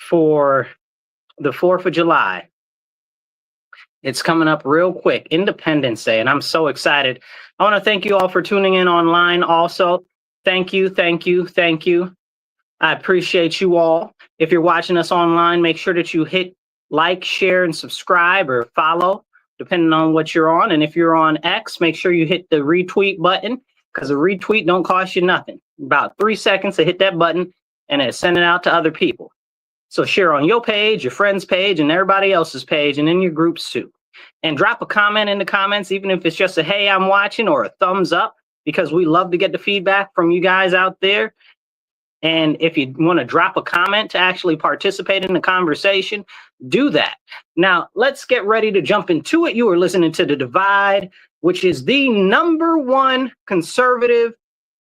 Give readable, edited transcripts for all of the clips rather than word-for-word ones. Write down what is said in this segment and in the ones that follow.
for the 4th of July. It's coming up real quick, Independence Day, and I'm so excited. I want to thank you all for tuning in online also. Thank you, thank you, thank you. I appreciate you all. If you're watching us online, make sure that you hit like, share, and subscribe or follow, depending on what you're on. And if you're on X, make sure you hit the retweet button, because a retweet don't cost you nothing. About 3 seconds to hit that button, and it send it out to other people. So share on your page, your friend's page, and everybody else's page, and in your groups too. And drop a comment in the comments, even if it's just a hey, I'm watching, or a thumbs up, because we love to get the feedback from you guys out there. And if you want to drop a comment to actually participate in the conversation, do that. Now, let's get ready to jump into it. You are listening to The Divide, which is the #1 conservative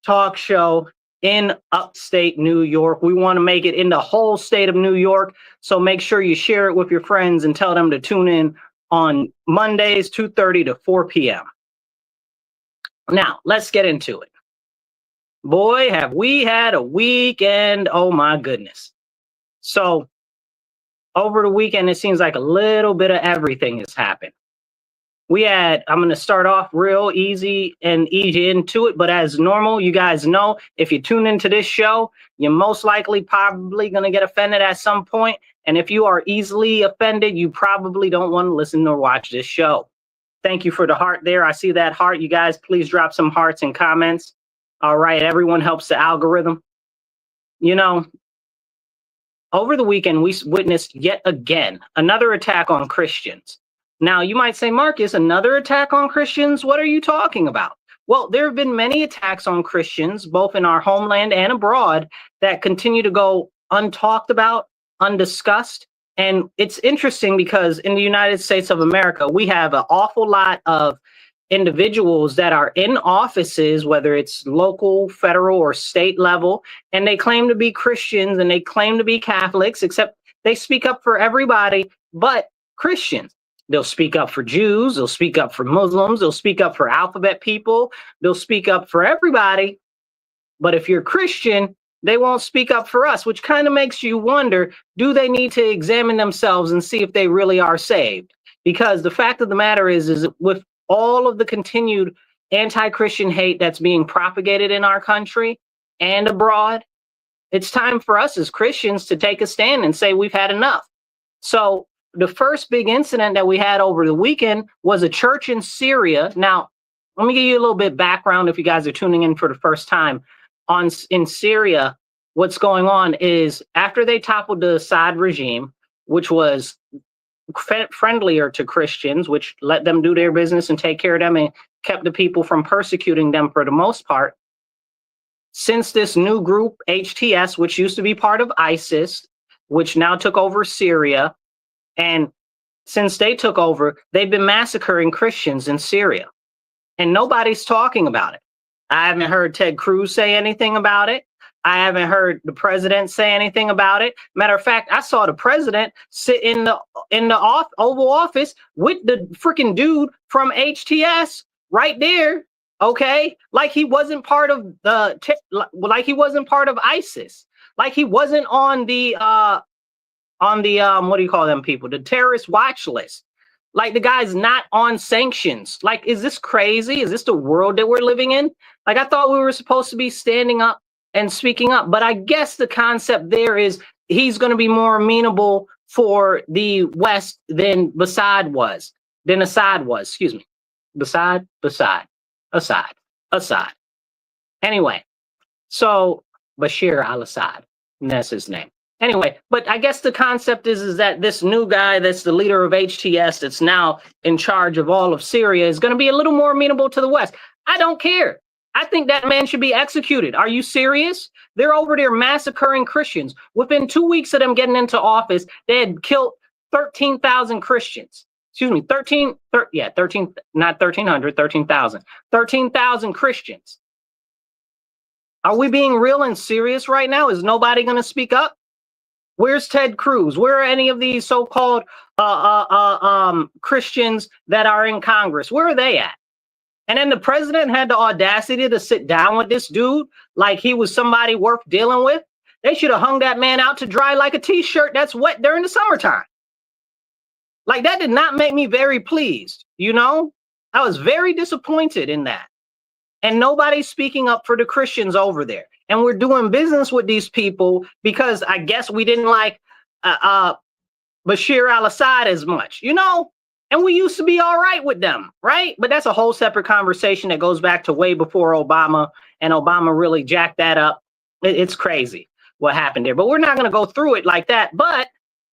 talk show in upstate New York. We want to make it in the whole state of New York. So make sure you share it with your friends and tell them to tune in on Mondays, 2:30 to 4 p.m. Now, let's get into it. Boy, have we had a weekend. Oh, my goodness. So over the weekend, it seems like a little bit of everything has happened. I'm going to start off real easy and ease you into it. But as normal, you guys know, if you tune into this show, you're most likely probably going to get offended at some point. And if you are easily offended, you probably don't want to listen or watch this show. Thank you for the heart there. I see that heart. You guys, please drop some hearts and comments. All right. Everyone helps the algorithm. You know, over the weekend, we witnessed yet again another attack on Christians. Now, you might say, Marcus, another attack on Christians? What are you talking about? Well, there have been many attacks on Christians, both in our homeland and abroad, that continue to go untalked about, undiscussed. And it's interesting because in the United States of America, we have an awful lot of individuals that are in offices, whether it's local, federal, or state level, and they claim to be Christians and they claim to be Catholics, except they speak up for everybody but Christians. They'll speak up for Jews, they'll speak up for Muslims, they'll speak up for alphabet people, they'll speak up for everybody. But if you're Christian, they won't speak up for us, which kind of makes you wonder, do they need to examine themselves and see if they really are saved? Because the fact of the matter is with all of the continued anti-Christian hate that's being propagated in our country and abroad, it's time for us as Christians to take a stand and say we've had enough. So the first big incident that we had over the weekend was a church in Syria. Now, let me give you a little bit background if you guys are tuning in for the first time. In Syria, what's going on is after they toppled the Assad regime, which was friendlier to Christians, which let them do their business and take care of them and kept the people from persecuting them for the most part. Since this new group, HTS, which used to be part of ISIS, which now took over Syria, and since they took over, they've been massacring Christians in Syria, and nobody's talking about it. I haven't heard Ted Cruz say anything about it. I haven't heard the president say anything about it. Matter of fact, I saw the president sit in the Oval Office with the freaking dude from HTS right there. Okay, like he wasn't part of like he wasn't part of ISIS, like he wasn't on the what do you call them people? The terrorist watch list. Like the guy's not on sanctions. Like, is this crazy? Is this the world that we're living in? Like, I thought we were supposed to be standing up and speaking up. But I guess the concept there is he's going to be more amenable for the West than Assad was. Excuse me. Assad. Anyway, so Bashir al-Assad, and that's his name. Anyway, but I guess the concept is that this new guy that's the leader of HTS that's now in charge of all of Syria is going to be a little more amenable to the West. I don't care. I think that man should be executed. Are you serious? They're over there massacring Christians. Within 2 weeks of them getting into office, they had killed 13,000 Christians. Excuse me, 13,000 Christians. Are we being real and serious right now? Is nobody going to speak up? Where's Ted Cruz? Where are any of these so-called Christians that are in Congress? Where are they at? And then the president had the audacity to sit down with this dude like he was somebody worth dealing with. They should have hung that man out to dry like a t-shirt that's wet during the summertime. Like, that did not make me very pleased, you know? I was very disappointed in that. And nobody's speaking up for the Christians over there. And we're doing business with these people because I guess we didn't like Bashir al-Assad as much, you know? And we used to be all right with them, right? But that's a whole separate conversation that goes back to way before Obama, and Obama really jacked that up. It's crazy what happened there, but we're not going to go through it like that. But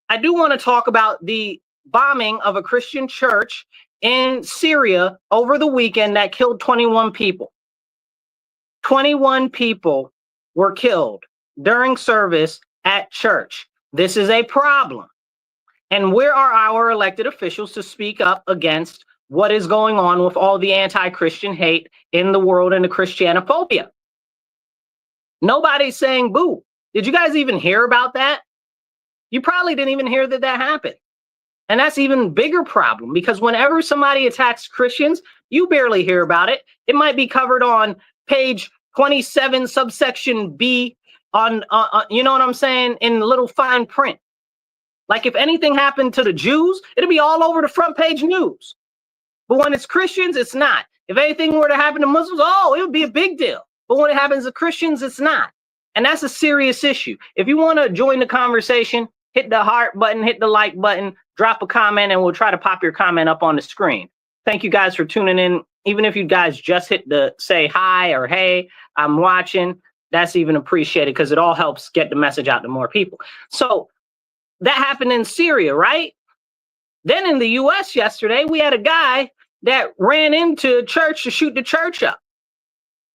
I do want to talk about the bombing of a Christian church in Syria over the weekend that killed 21 people. 21 people were killed during service at church. This is a problem. And where are our elected officials to speak up against what is going on with all the anti-Christian hate in the world and the Christianophobia? Nobody's saying boo. Did you guys even hear about that? You probably didn't even hear that that happened. And that's even bigger problem, because whenever somebody attacks Christians, you barely hear about it. It might be covered on page 27, subsection B on you know what I'm saying, in little fine print. Like, if anything happened to the Jews, it'll be all over the front page news. But when it's Christians, it's not. If anything were to happen to Muslims, oh, it would be a big deal. But when it happens to Christians, it's not. And that's a serious issue. If you want to join the conversation, hit the heart button, hit the like button, drop a comment, and we'll try to pop your comment up on the screen. Thank you guys for tuning in. Even if you guys just hit the say hi or hey, I'm watching, that's even appreciated, because it all helps get the message out to more people. So that happened in Syria, right? Then in the US yesterday, we had a guy that ran into a church to shoot the church up.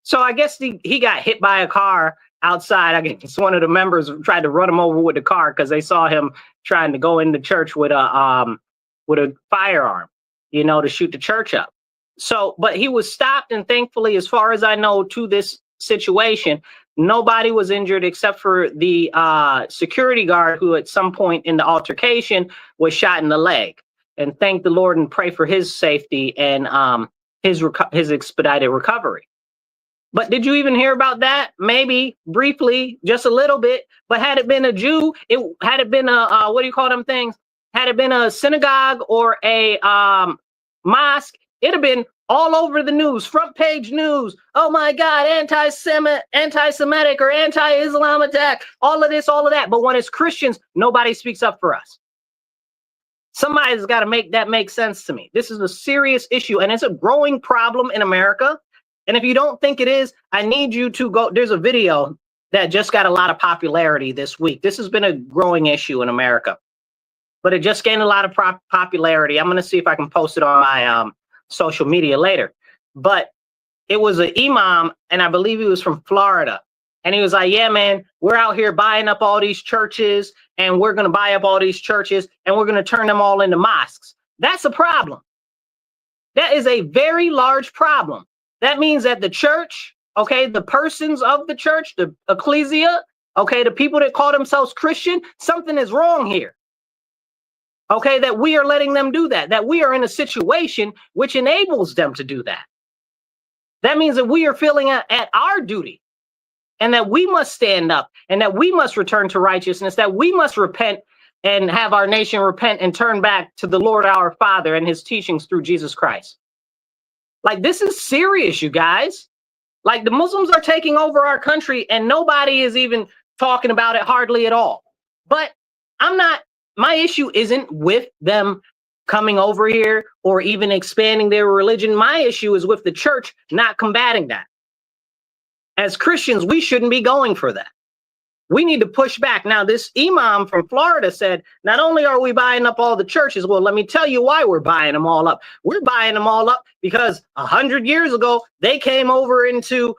So I guess he got hit by a car outside. I guess one of the members tried to run him over with the car because they saw him trying to go into church with a firearm, you know, to shoot the church up. So, but he was stopped, and thankfully, as far as I know, to this situation, nobody was injured except for the security guard, who at some point in the altercation was shot in the leg. And thank the Lord and pray for his safety and his expedited recovery. But did you even hear about that? Maybe briefly, just a little bit. But had it been a Jew, had it been a what do you call them things? Had it been a synagogue or a mosque, it'd have been all over the news, front page news. Oh my God, anti-Semitic or anti-Islam attack, all of this, all of that. But when it's Christians, nobody speaks up for us. Somebody's got to make that make sense to me. This is a serious issue, and it's a growing problem in America. And if you don't think it is, I need you to go. There's a video that just got a lot of popularity this week. This has been a growing issue in America, but it just gained a lot of popularity. I'm going to see if I can post it on my social media later. But it was an imam, and I believe he was from Florida. And he was like, yeah, man, we're out here buying up all these churches, and we're going to buy up all these churches, and we're going to turn them all into mosques. That's a problem. That is a very large problem. That means that the church, okay, the persons of the church, the ecclesia, okay, the people that call themselves Christian, something is wrong here. Okay, that we are letting them do that we are in a situation which enables them to do that. That means that we are feeling at our duty, and that we must stand up, and that we must return to righteousness, that we must repent and have our nation repent and turn back to the Lord our Father and his teachings through Jesus Christ. Like, this is serious, you guys. Like, the Muslims are taking over our country, and nobody is even talking about it hardly at all. But my issue isn't with them coming over here or even expanding their religion. My issue is with the church not combating that. As Christians, we shouldn't be going for that. We need to push back. Now, this imam from Florida said, not only are we buying up all the churches, well, let me tell you why we're buying them all up. We're buying them all up because 100 years ago, they came over into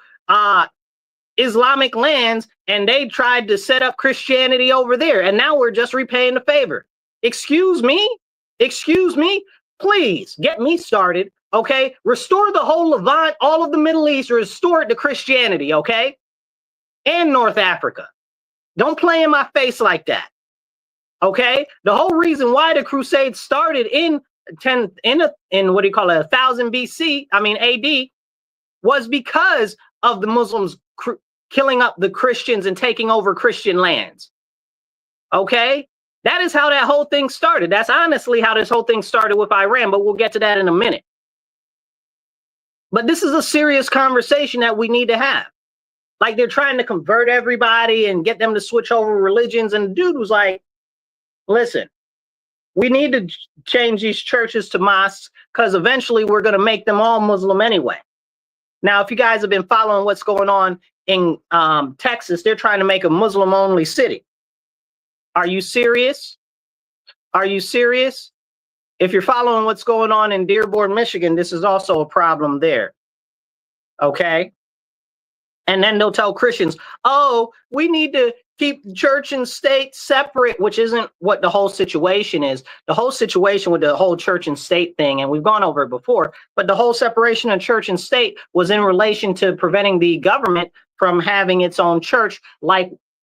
Islamic lands, and they tried to set up Christianity over there. And now we're just repaying the favor. Excuse me? Excuse me? Please get me started, okay? Restore the whole Levant, all of the Middle East, restore it to Christianity, okay? And North Africa. Don't play in my face like that, okay? The whole reason why the Crusades started in 1000 BC, I mean AD, was because of the Muslims killing up the Christians and taking over Christian lands. Okay? That is how that whole thing started. That's honestly how this whole thing started with Iran, but we'll get to that in a minute. But this is a serious conversation that we need to have. Like, they're trying to convert everybody and get them to switch over religions. And the dude was like, listen, we need to change these churches to mosques because eventually we're going to make them all Muslim anyway. Now, if you guys have been following what's going on in Texas, they're trying to make a Muslim-only city. Are you serious? Are you serious? If you're following what's going on in Dearborn, Michigan, this is also a problem there. Okay? And then they'll tell Christians, oh, we need to keep church and state separate, which isn't what the whole situation is. The whole situation with the whole church and state thing, and we've gone over it before, but the whole separation of church and state was in relation to preventing the government from having its own church,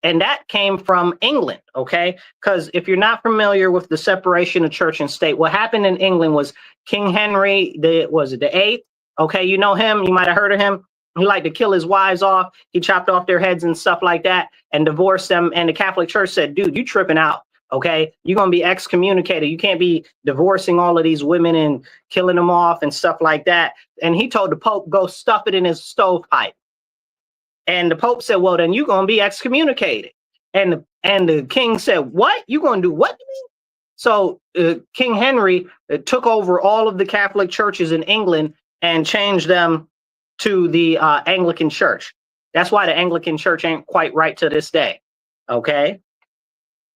and that came from England, okay? Because if you're not familiar with the separation of church and state, what happened in England was King Henry, the eighth, okay? You know him, you might have heard of him. He liked to kill his wives off. He chopped off their heads and stuff like that and divorced them. And the Catholic Church said, dude, you tripping out, okay? You're going to be excommunicated. You can't be divorcing all of these women and killing them off and stuff like that. And he told the Pope, go stuff it in his stovepipe. And the Pope said, well, then you're going to be excommunicated. And the king said, what? You're going to do what to me? So King Henry took over all of the Catholic churches in England and changed them to the Anglican Church. That's why the Anglican Church ain't quite right to this day, okay?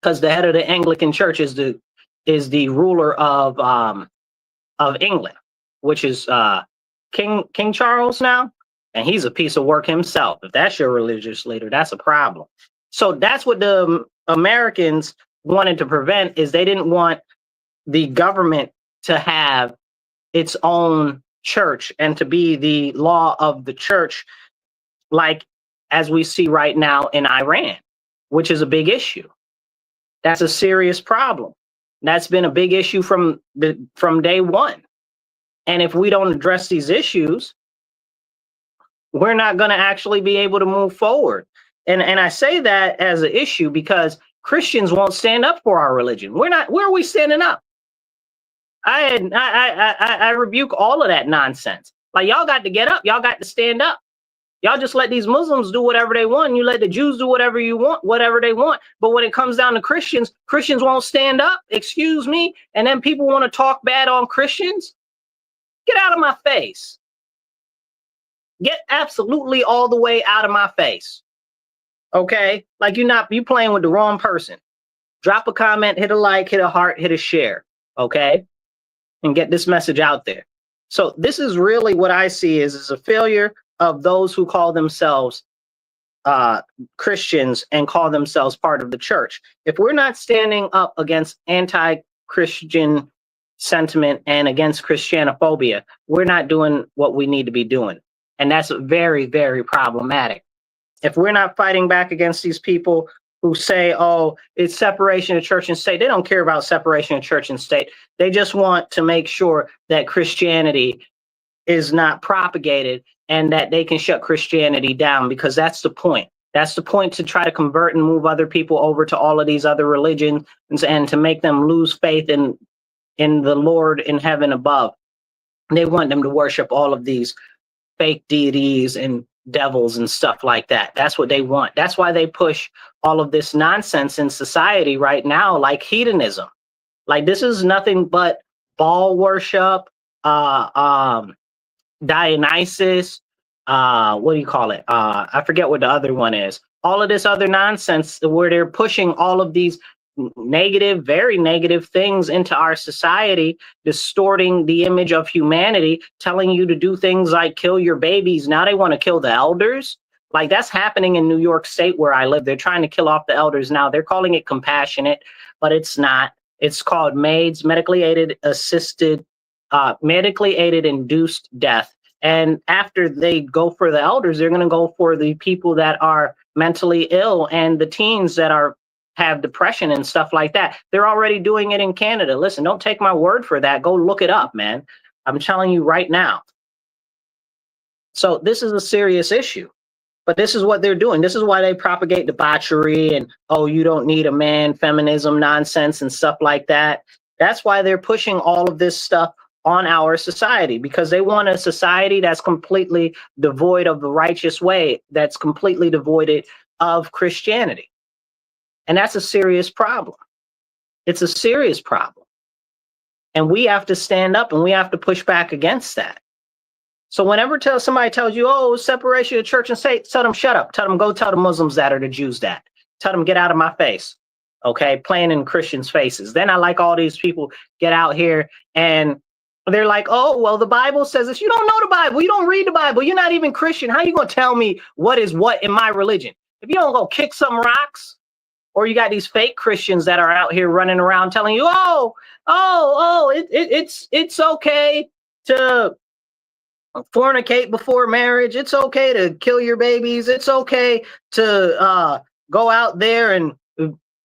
Because the head of the Anglican Church is the ruler of England, which is King Charles now, and he's a piece of work himself. If that's your religious leader, that's a problem. So that's what the Americans wanted to prevent, is they didn't want the government to have its own church and to be the law of the church, like as we see right now in Iran, which is a big issue. That's a serious problem. That's been a big issue from day one. And if we don't address these issues, we're not going to actually be able to move forward. And I say that as an issue because Christians won't stand up for our religion. Where are we standing up? I rebuke all of that nonsense. Like, y'all got to get up. Y'all got to stand up. Y'all just let these Muslims do whatever they want. You let the Jews do whatever they want. But when it comes down to Christians, Christians won't stand up. Excuse me. And then people want to talk bad on Christians. Get out of my face. Get absolutely all the way out of my face. Okay? Like, you playing with the wrong person. Drop a comment, hit a like, hit a heart, hit a share. Okay? And get this message out there. So this is really what I see is a failure of those who call themselves Christians and call themselves part of the church. If we're not standing up against anti-Christian sentiment and against Christianophobia, we're not doing what we need to be doing. And that's very, very problematic. If we're not fighting back against these people who say, oh, it's separation of church and state. They don't care about separation of church and state. They just want to make sure that Christianity is not propagated and that they can shut Christianity down, because that's the point. That's the point, to try to convert and move other people over to all of these other religions and to make them lose faith in the Lord in heaven above. They want them to worship all of these fake deities and devils and stuff like that. That's what they want. That's why they push all of this nonsense in society right now, like hedonism. Like, this is nothing but Baal worship, Dionysus, what do you call it? I forget what the other one is. All of this other nonsense where they're pushing all of these negative, very negative things into our society, distorting the image of humanity, telling you to do things like kill your babies. Now they want to kill the elders. Like, that's happening in New York State where I live. They're trying to kill off the elders now. They're calling it compassionate, but it's not. It's called MAIDS, medically aided induced death. And after they go for the elders, they're going to go for the people that are mentally ill and the teens that have depression and stuff like that. They're already doing it in Canada. Listen, don't take my word for that. Go look it up, man. I'm telling you right now. So this is a serious issue. But this is what they're doing. This is why they propagate debauchery and, oh, you don't need a man, feminism nonsense and stuff like that. That's why they're pushing all of this stuff on our society, because they want a society that's completely devoid of the righteous way, that's completely devoid of Christianity. And that's a serious problem. It's a serious problem. And we have to stand up and we have to push back against that. So whenever somebody tells you, oh, separation of church and state, tell them, shut up. Tell them, go tell the Muslims that or the Jews that. Tell them, get out of my face. Okay, playing in Christians' faces. Then I like all these people get out here and they're like, oh, well, the Bible says this. You don't know the Bible. You don't read the Bible. You're not even Christian. How are you going to tell me what is what in my religion? If you don't go kick some rocks, or you got these fake Christians that are out here running around telling you, it's okay to fornicate before marriage. It's okay to kill your babies. It's okay to go out there and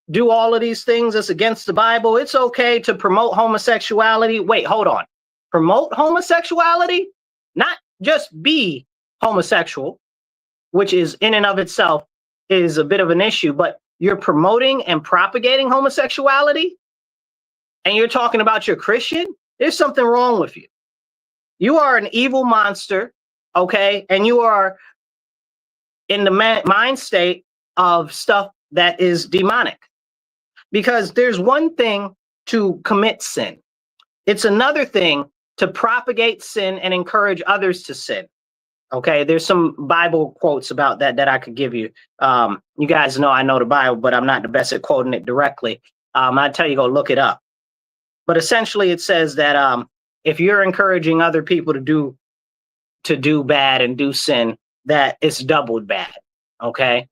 do all of these things that's against the Bible. It's okay to promote homosexuality. Wait, hold on. Promote homosexuality? Not just be homosexual, which is in and of itself is a bit of an issue, but you're promoting and propagating homosexuality and you're talking about you're Christian? There's something wrong with you. You are an evil monster, okay? And you are in the mind state of stuff that is demonic. Because there's one thing to commit sin. It's another thing to propagate sin and encourage others to sin. Okay, there's some Bible quotes about that I could give you. You guys know I know the Bible, but I'm not the best at quoting it directly. I tell you, go look it up. But essentially, it says that if you're encouraging other people to do bad and do sin, that it's doubled bad. Okay,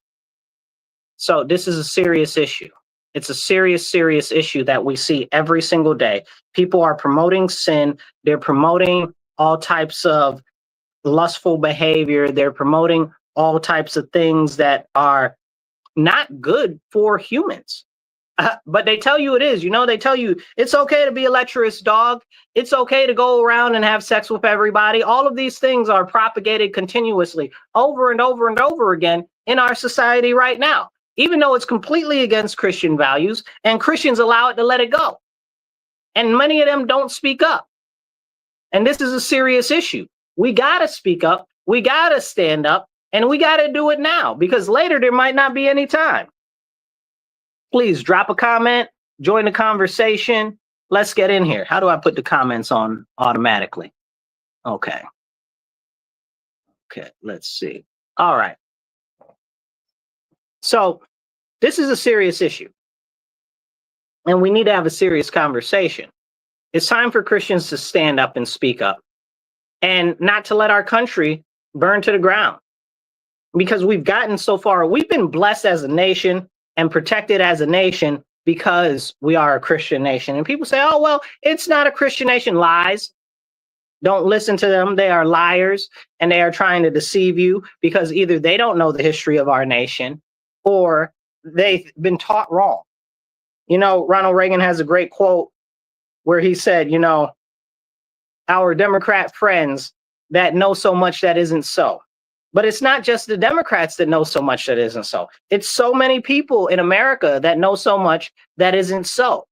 so this is a serious issue. It's a serious, serious issue that we see every single day. People are promoting sin. They're promoting all types of lustful behavior. They're promoting all types of things that are not good for humans. But they tell you it is. You know, they tell you it's okay to be a lecherous dog. It's okay to go around and have sex with everybody. All of these things are propagated continuously over and over and over again in our society right now, even though it's completely against Christian values, and Christians allow it to let it go. And many of them don't speak up. And this is a serious issue. We got to speak up. We got to stand up, and we got to do it now, because later there might not be any time. Please drop a comment, join the conversation. Let's get in here. How do I put the comments on automatically? Okay. Okay, let's see. All right. So this is a serious issue, and we need to have a serious conversation. It's time for Christians to stand up and speak up, and not to let our country burn to the ground, because we've gotten so far. We've been blessed as a nation and protected as a nation because we are a Christian nation. And people say, oh, well, it's not a Christian nation. Lies. Don't listen to them. They are liars, and they are trying to deceive you, because either they don't know the history of our nation or they've been taught wrong. You know, Ronald Reagan has a great quote where he said, you know, our Democrat friends that know so much that isn't so. But it's not just the Democrats that know so much that isn't so. It's so many people in America that know so much that isn't so.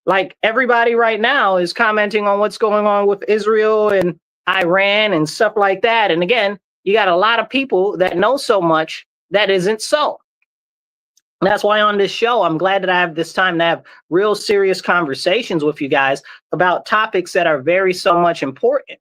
Like everybody right now is commenting on what's going on with Israel and Iran and stuff like that. And again, you got a lot of people that know so much that isn't so. That's why on this show, I'm glad that I have this time to have real serious conversations with you guys about topics that are very so much important.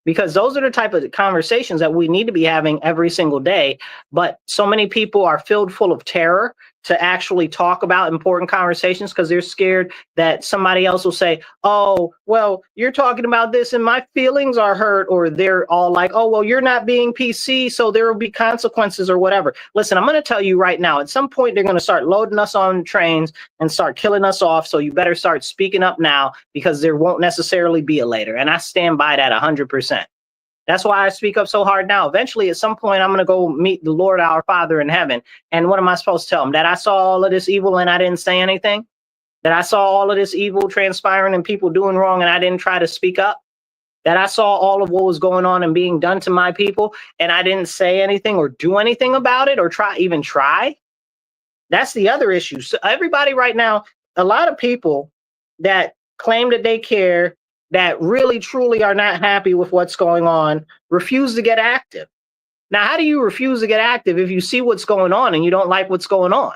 Because those are the type of conversations that we need to be having every single day. But so many people are filled full of terror to actually talk about important conversations, because they're scared that somebody else will say, oh, well, you're talking about this and my feelings are hurt. Or they're all like, oh, well, you're not being PC, so there will be consequences or whatever. Listen, I'm going to tell you right now, at some point, they're going to start loading us on trains and start killing us off. So you better start speaking up now, because there won't necessarily be a later. And I stand by that 100%. That's why I speak up so hard now. Eventually, at some point, I'm going to go meet the Lord, our Father in heaven. And what am I supposed to tell him? That I saw all of this evil and I didn't say anything? That I saw all of this evil transpiring and people doing wrong and I didn't try to speak up? that I saw all of what was going on and being done to my people, and I didn't say anything or do anything about it or try. That's the other issue. So everybody right now, a lot of people that claim that they care, that really truly are not happy with what's going on, refuse to get active. Now, how do you refuse to get active if you see what's going on and you don't like what's going on?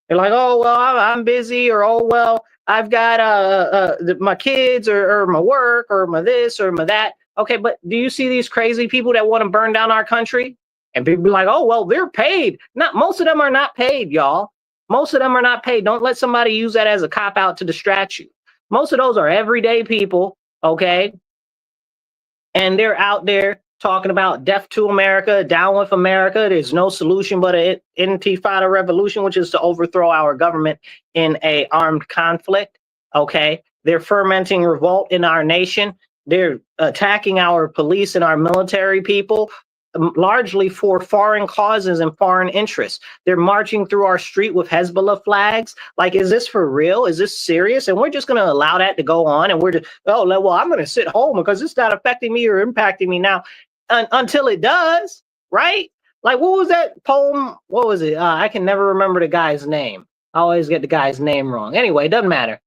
You're like, oh, well, I'm busy, or oh, well, I've got my kids, or my work, or my this, or my that. Okay, but do you see these crazy people that want to burn down our country? And people be like, oh, well, they're paid. Not most of them are not paid, y'all. Most of them are not paid. Don't let somebody use that as a cop out to distract you. Most of those are everyday people, okay? And they're out there talking about death to America, down with America. There's no solution but an intifada revolution, which is to overthrow our government in a armed conflict. Okay, they're fermenting revolt in our nation. They're attacking our police and our military people, largely for foreign causes and foreign interests. They're marching through our street with Hezbollah flags. Like, is this for real? Is this serious? And we're just going to allow that to go on? And we're just, oh, well, I'm going to sit home because it's not affecting me or impacting me now. Until it does, right? Like, what was that poem? What was it? I can never remember the guy's name. I always get the guy's name wrong. Anyway, it doesn't matter.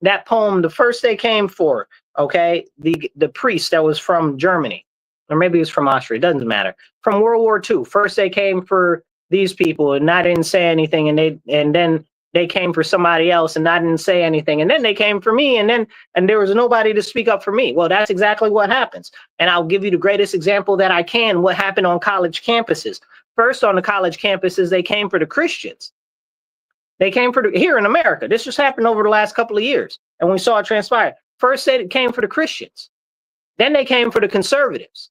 That poem, the first they came for, okay, the priest that was from Germany, or maybe it was from Austria, it doesn't matter. From World War II, first they came for these people and I didn't say anything, and then they came for somebody else and I didn't say anything, and then they came for me, and there was nobody to speak up for me. Well, that's exactly what happens. And I'll give you the greatest example that I can, what happened on college campuses. First, on the college campuses, they came for the Christians. They came for here in America. This just happened over the last couple of years, and we saw it transpire. First, they came for the Christians. Then they came for the conservatives.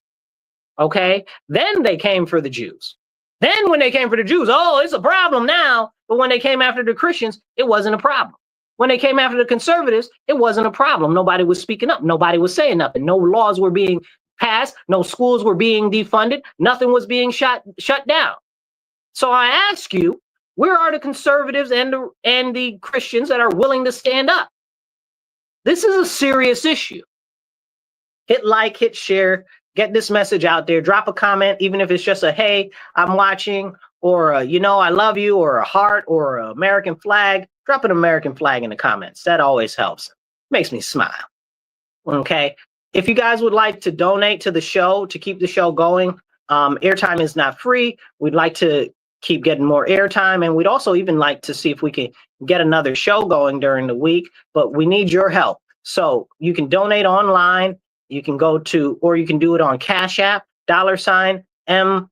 Okay? Then they came for the Jews. Then when they came for the Jews, oh, it's a problem now. But when they came after the Christians, it wasn't a problem. When they came after the conservatives, it wasn't a problem. Nobody was speaking up. Nobody was saying nothing. No laws were being passed. No schools were being defunded. Nothing was being shut down. So I ask you, where are the conservatives and the Christians that are willing to stand up? This is a serious issue. Hit like, hit share, get this message out there. Drop a comment, even if it's just a, hey, I'm watching, or a, I love you, or a heart, or an American flag. Drop an American flag in the comments. That always helps. Makes me smile. Okay. If you guys would like to donate to the show to keep the show going, airtime is not free. We'd like to keep getting more airtime, and we'd also even like to see if we can get another show going during the week, but we need your help. So you can donate online. You can go to, or you can do it on Cash App, $MW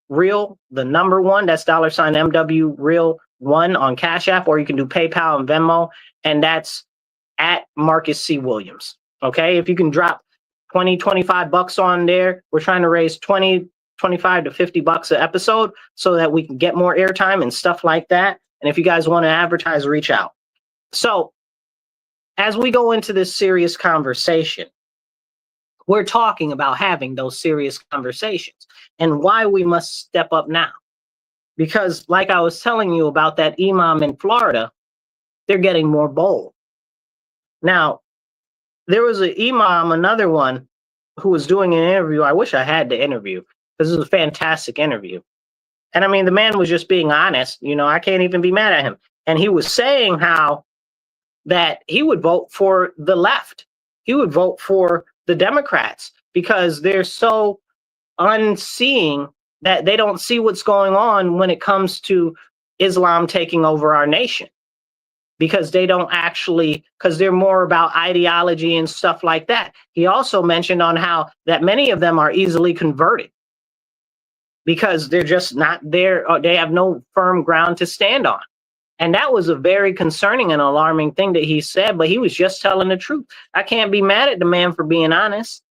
Real, the number one, that's $MW Real 1 on Cash App, or you can do PayPal and Venmo, and that's at Marcus C. Williams. Okay, if you can drop 20, 25 bucks on there, we're trying to raise 20, 25 to 50 bucks an episode so that we can get more airtime and stuff like that. And if you guys want to advertise, reach out. So as we go into this serious conversation, we're talking about having those serious conversations and why we must step up now. Because like I was telling you about that imam in Florida, they're getting more bold. Now, there was an imam, another one, who was doing an interview. I wish I had the interview, because it was a fantastic interview. And I mean, the man was just being honest. I can't even be mad at him. And he was saying how that he would vote for the left. He would vote for the Democrats because they're so unseeing that they don't see what's going on when it comes to Islam taking over our nation. Because they don't actually, because they're more about ideology and stuff like that. He also mentioned on how that many of them are easily converted because they're just not there, or they have no firm ground to stand on. And that was a very concerning and alarming thing that he said, but he was just telling the truth. I can't be mad at the man for being honest.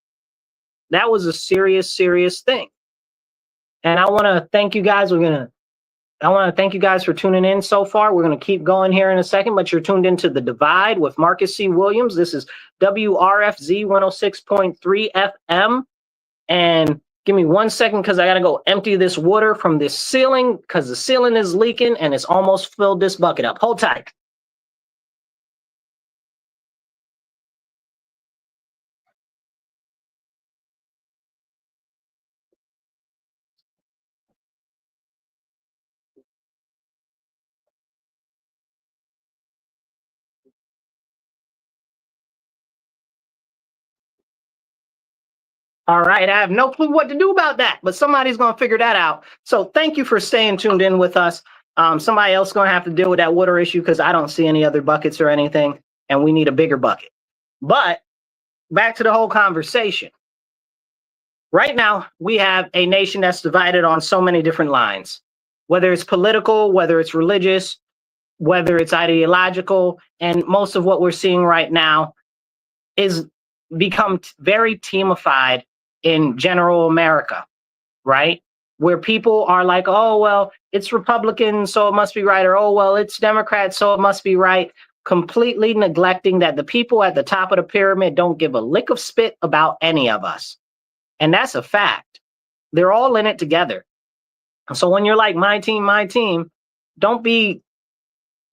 That was a serious, serious thing. And I want to thank you guys. I want to thank you guys for tuning in so far. We're going to keep going here in a second, but you're tuned into The Divide with Marcus C. Williams. This is WRFZ 106.3FM. And give me 1 second because I got to go empty this water from this ceiling because the ceiling is leaking and it's almost filled this bucket up. Hold tight. All right, I have no clue what to do about that, but somebody's going to figure that out. So thank you for staying tuned in with us. Somebody else going to have to deal with that water issue because I don't see any other buckets or anything, and we need a bigger bucket. But back to the whole conversation. Right now, we have a nation that's divided on so many different lines, whether it's political, whether it's religious, whether it's ideological, and most of what we're seeing right now is become very teamified in general America, right? Where people are like, oh, well, it's Republicans, so it must be right, or oh, well, it's Democrats, so it must be right, completely neglecting that the people at the top of the pyramid don't give a lick of spit about any of us. And that's a fact. They're all in it together. So when you're like, my team, don't be,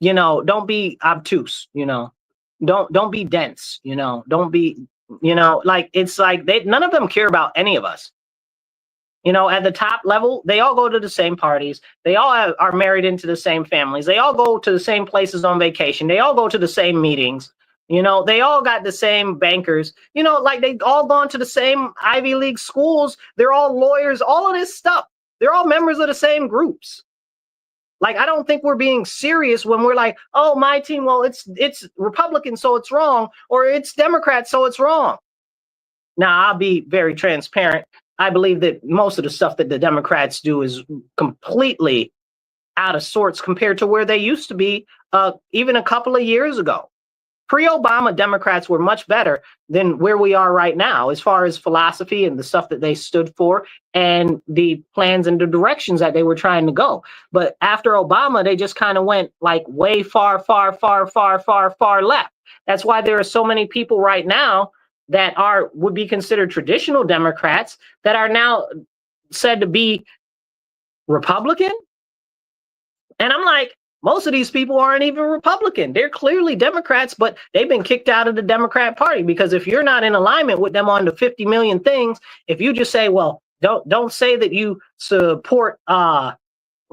don't be obtuse, don't be dense, don't be, like, it's like none of them care about any of us. At the top level, they all go to the same parties. They all are married into the same families. They all go to the same places on vacation. They all go to the same meetings. They all got the same bankers. Like they all gone to the same Ivy League schools. They're all lawyers, all of this stuff. They're all members of the same groups. Like, I don't think we're being serious when we're like, oh, my team, well, it's Republican, so it's wrong, or it's Democrat, so it's wrong. Now, I'll be very transparent. I believe that most of the stuff that the Democrats do is completely out of sorts compared to where they used to be even a couple of years ago. Pre-Obama Democrats were much better than where we are right now as far as philosophy and the stuff that they stood for and the plans and the directions that they were trying to go. But after Obama, they just kind of went like way far left. That's why there are so many people right now that would be considered traditional Democrats that are now said to be Republican. And I'm like, most of these people aren't even Republican. They're clearly Democrats, but they've been kicked out of the Democrat Party because if you're not in alignment with them on the 50 million things, if you just say, well, don't say that you support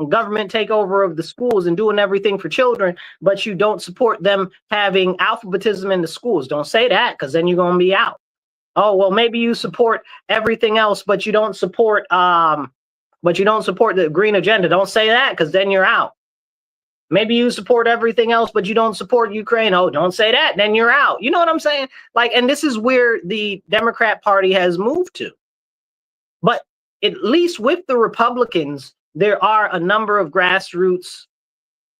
government takeover of the schools and doing everything for children, but you don't support them having alphabetism in the schools. Don't say that, because then you're going to be out. Oh, well, maybe you support everything else, but you don't support the green agenda. Don't say that, because then you're out. Maybe you support everything else, but you don't support Ukraine. Oh, don't say that, then you're out. You know what I'm saying? Like, and this is where the Democrat Party has moved to. But at least with the Republicans, there are a number of grassroots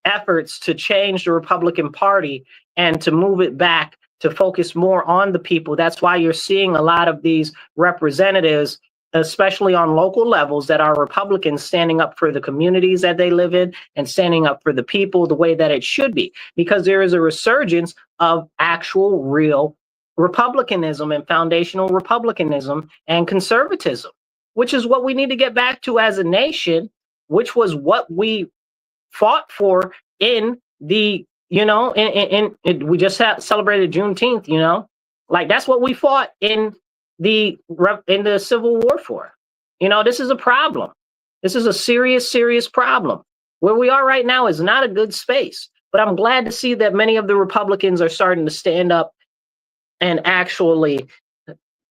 efforts to change the Republican Party and to move it back to focus more on the people. That's why you're seeing a lot of these representatives, especially on local levels, that are Republicans standing up for the communities that they live in and standing up for the people the way that it should be, because there is a resurgence of actual real Republicanism and foundational Republicanism and conservatism, which is what we need to get back to as a nation, which was what we fought for in the, we just celebrated Juneteenth, like that's what we fought in the Civil War for. This is a problem. This is a serious problem. Where we are right now is not a good space, but I'm glad to see that many of the Republicans are starting to stand up and actually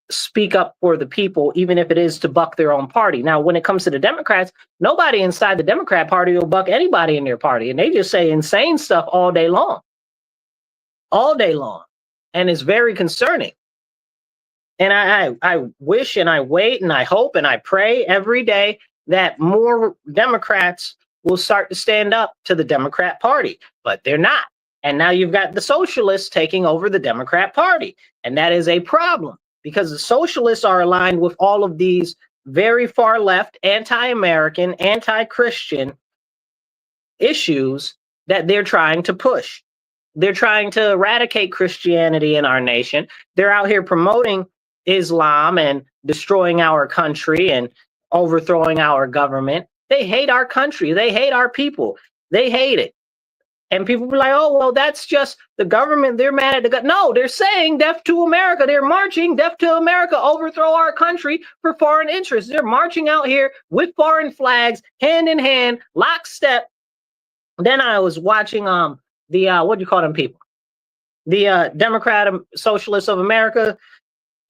speak up for the people, even if it is to buck their own party. Now, when it comes to the Democrats, nobody inside the Democrat Party will buck anybody in their party, and they just say insane stuff all day long. And it's very concerning. And I wish and I wait and I hope and I pray every day that more Democrats will start to stand up to the Democrat Party, but they're not. And now you've got the socialists taking over the Democrat Party, and that is a problem, because the socialists are aligned with all of these very far left, anti-American, anti-Christian issues that they're trying to push. They're trying to eradicate Christianity in our nation. They're out here promoting Islam and destroying our country and overthrowing our government. They hate our country. They hate our people. They hate it. And people be like, oh, well, that's just the government. They're mad at the government. No, they're saying death to America. They're marching death to America, overthrow our country for foreign interests. They're marching out here with foreign flags, hand in hand, lockstep. Then I was watching what do you call them people? The Democrat Socialists of America.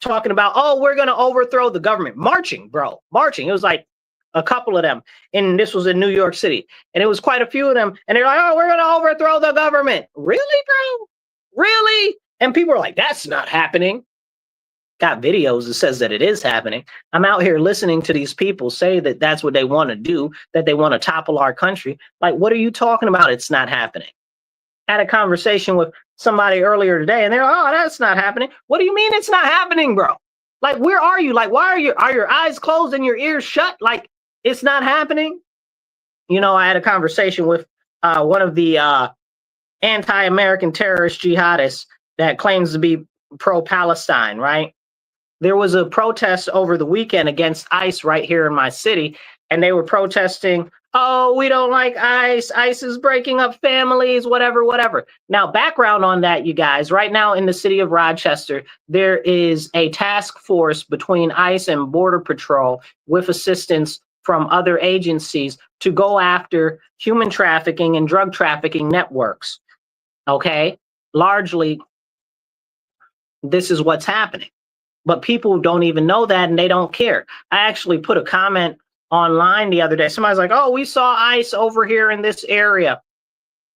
talking about, oh, we're going to overthrow the government. Marching, bro, marching. It was like a couple of them. And this was in New York City. And it was quite a few of them. And they're like, oh, we're going to overthrow the government. Really, bro? Really? And people are like, that's not happening. Got videos that says that it is happening. I'm out here listening to these people say that that's what they want to do, that they want to topple our country. Like, what are you talking about? It's not happening. Had a conversation with somebody earlier today, and they're, oh, that's not happening. What do you mean it's not happening, bro? Like, where are you? Like, why are your eyes closed and your ears shut? Like, it's not happening. You know, I had a conversation with one of the anti-American terrorist jihadists that claims to be pro-Palestine, right? There was a protest over the weekend against ICE right here in my city, and they were protesting, oh, we don't like ICE. ICE is breaking up families, whatever, whatever. Now, background on that, you guys, right now in the city of Rochester, there is a task force between ICE and Border Patrol with assistance from other agencies to go after human trafficking and drug trafficking networks. Okay? Largely, this is what's happening. But people don't even know that, and they don't care. I actually put a comment online the other day. Somebody's like, oh, we saw ICE over here in this area.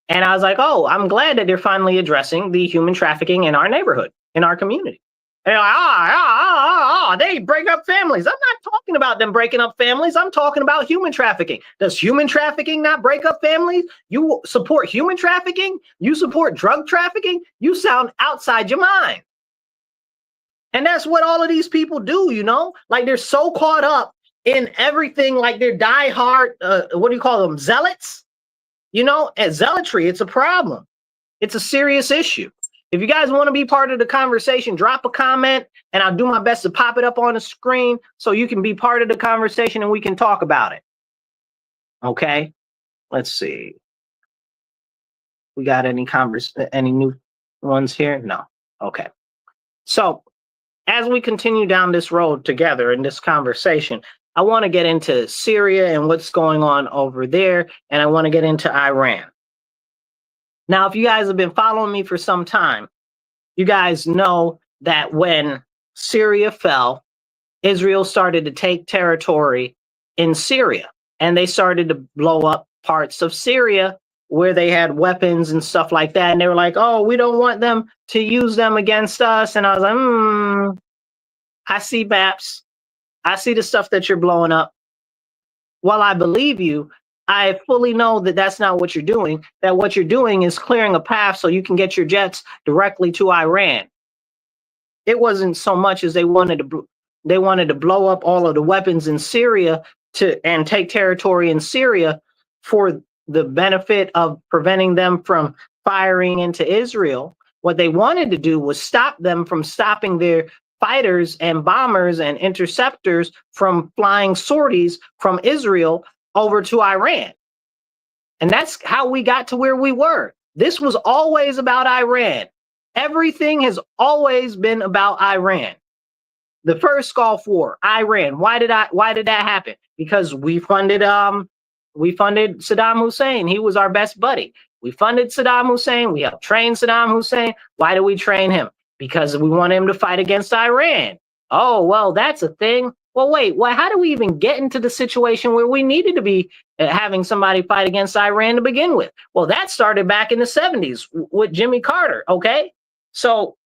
And I was like, oh, I'm glad that they're finally addressing the human trafficking in our neighborhood, in our community. And they're like, they break up families. I'm not talking about them breaking up families. I'm talking about human trafficking. Does human trafficking not break up families? You support human trafficking? You support drug trafficking? You sound outside your mind. And that's what all of these people do, you know? Like, they're so caught up in everything, like they're diehard, what do you call them, zealots? You know, and zealotry, it's a problem. It's a serious issue. If you guys want to be part of the conversation, drop a comment, and I'll do my best to pop it up on the screen so you can be part of the conversation and we can talk about it. Okay? Let's see. We got any new ones here? No. Okay. So, as we continue down this road together in this conversation, I want to get into Syria and what's going on over there, and I want to get into Iran. Now, if you guys have been following me for some time, you guys know that when Syria fell, Israel started to take territory in Syria, and they started to blow up parts of Syria where they had weapons and stuff like that. And they were like, oh, we don't want them to use them against us. And I was like, I see maps. I see the stuff that you're blowing up. While I believe you, I fully know that that's not what you're doing, that what you're doing is clearing a path so you can get your jets directly to Iran. It wasn't so much as they wanted to blow up all of the weapons in Syria and take territory in Syria for the benefit of preventing them from firing into Israel. What they wanted to do was stop them from stopping their fighters and bombers and interceptors from flying sorties from Israel over to Iran. And that's how we got to where we were. This was always about Iran. Everything has always been about Iran. The first Gulf War, Iran. Why did that happen? Because we funded Saddam Hussein. He was our best buddy. We funded Saddam Hussein. We helped train Saddam Hussein. Why did we train him? Because we want him to fight against Iran. Oh, well, that's a thing. Well, wait, how do we even get into the situation where we needed to be having somebody fight against Iran to begin with? Well, that started back in the 70s with Jimmy Carter, okay? So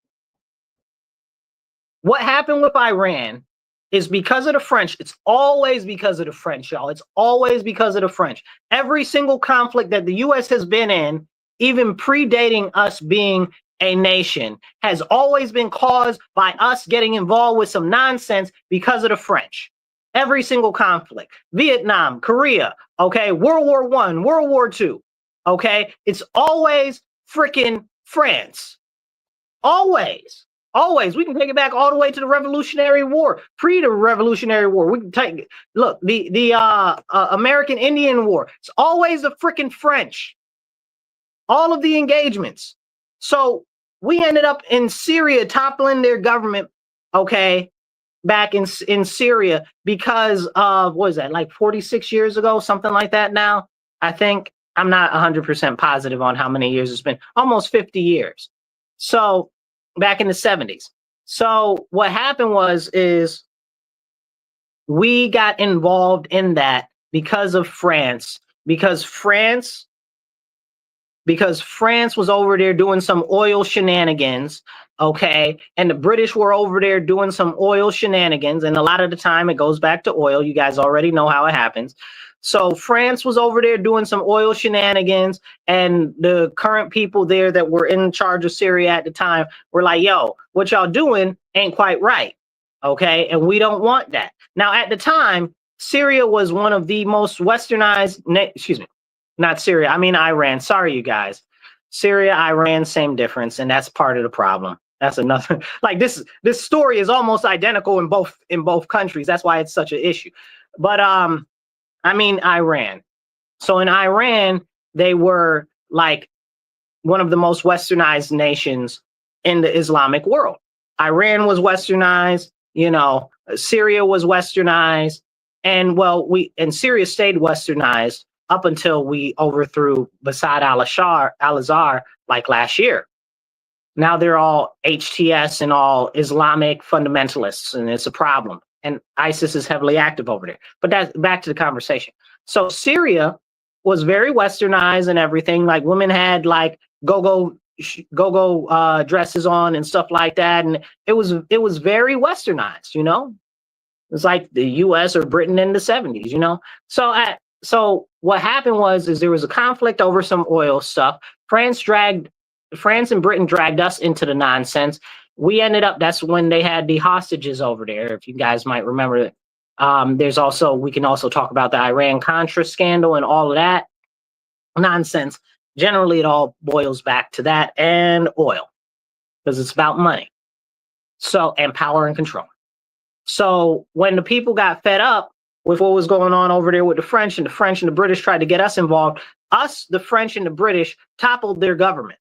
what happened with Iran is because of the French. It's always because of the French, y'all. It's always because of the French. Every single conflict that the U.S. has been in, even predating us being a nation, has always been caused by us getting involved with some nonsense because of the French. Every single conflict. Vietnam, Korea, okay, World War I, World War II, okay? It's always freaking France. Always. Always. We can take it back all the way to the Revolutionary War, pre the Revolutionary War. We can take, look, the American Indian War. It's always the freaking French. All of the engagements. So we ended up in Syria toppling their government, okay, back in Syria because of, what is that, like 46 years ago, something like that now, I think. I'm not 100% positive on how many years it's been. Almost 50 years. So back in the 70s. So what happened is we got involved in that because of France, because France was over there doing some oil shenanigans, okay? And the British were over there doing some oil shenanigans. And a lot of the time it goes back to oil. You guys already know how it happens. So France was over there doing some oil shenanigans, and the current people there that were in charge of Syria at the time were like, yo, what y'all doing ain't quite right, okay? And we don't want that. Now, at the time, Syria was one of the most westernized, not Syria, I mean Iran. Sorry, you guys. Syria, Iran, same difference, and that's part of the problem. That's another, like this story is almost identical in both countries. That's why it's such an issue. But I mean Iran. So in Iran, they were like one of the most westernized nations in the Islamic world. Iran was westernized, you know, Syria was westernized, and Syria stayed westernized up until we overthrew Bashar al-Assad like last year. Now they're all HTS and all Islamic fundamentalists, and it's a problem. And ISIS is heavily active over there. But that's back to the conversation. So Syria was very westernized and everything. Like women had like go-go dresses on and stuff like that, and it was very westernized. You know, it's like the U.S. or Britain in the 70s. You know, so what happened is there was a conflict over some oil stuff. France and Britain dragged us into the nonsense. We ended up, that's when they had the hostages over there, if you guys might remember. We can also talk about the Iran-Contra scandal and all of that nonsense. Generally, it all boils back to that and oil, because it's about money. So, and power and control. So when the people got fed up with what was going on over there with the French and the British tried to get us involved, the French and the British toppled their government.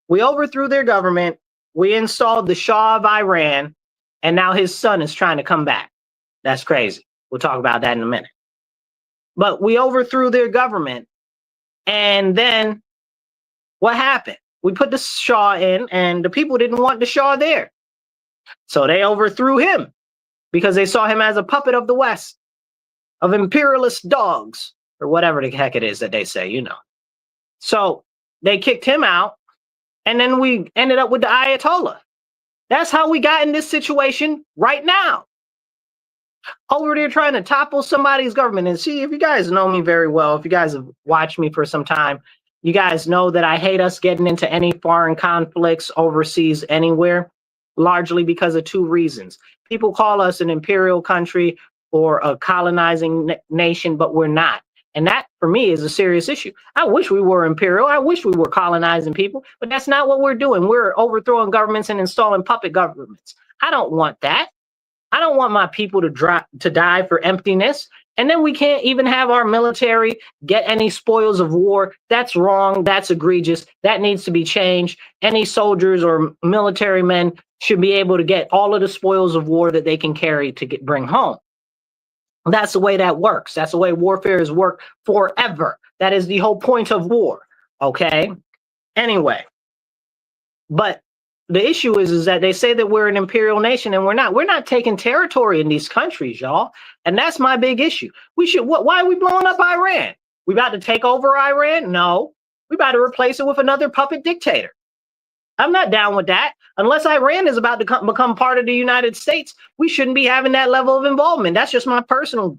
We overthrew their government. We installed the Shah of Iran, and now his son is trying to come back. That's crazy. We'll talk about that in a minute. But we overthrew their government, and then what happened? We put the Shah in, and the people didn't want the Shah there. So they overthrew him because they saw him as a puppet of the West, of imperialist dogs, or whatever the heck it is that they say, you know. So they kicked him out. And then we ended up with the Ayatollah. That's how we got in this situation right now. Over there trying to topple somebody's government. And see, if you guys know me very well, if you guys have watched me for some time, you guys know that I hate us getting into any foreign conflicts overseas anywhere, largely because of two reasons. People call us an imperial country or a colonizing nation, but we're not. And that, for me, is a serious issue. I wish we were imperial. I wish we were colonizing people, but that's not what we're doing. We're overthrowing governments and installing puppet governments. I don't want that. I don't want my people to die for emptiness. And then we can't even have our military get any spoils of war. That's wrong. That's egregious. That needs to be changed. Any soldiers or military men should be able to get all of the spoils of war that they can carry to bring home. That's the way that works. That's the way warfare has worked forever. That is the whole point of war. Okay. Anyway, but the issue is that they say that we're an imperial nation, and we're not. We're not taking territory in these countries, y'all. And that's my big issue. Why are we blowing up Iran? We about to take over Iran? No, we about to replace it with another puppet dictator. I'm not down with that. Unless Iran is about to become part of the United States, we shouldn't be having that level of involvement. That's just my personal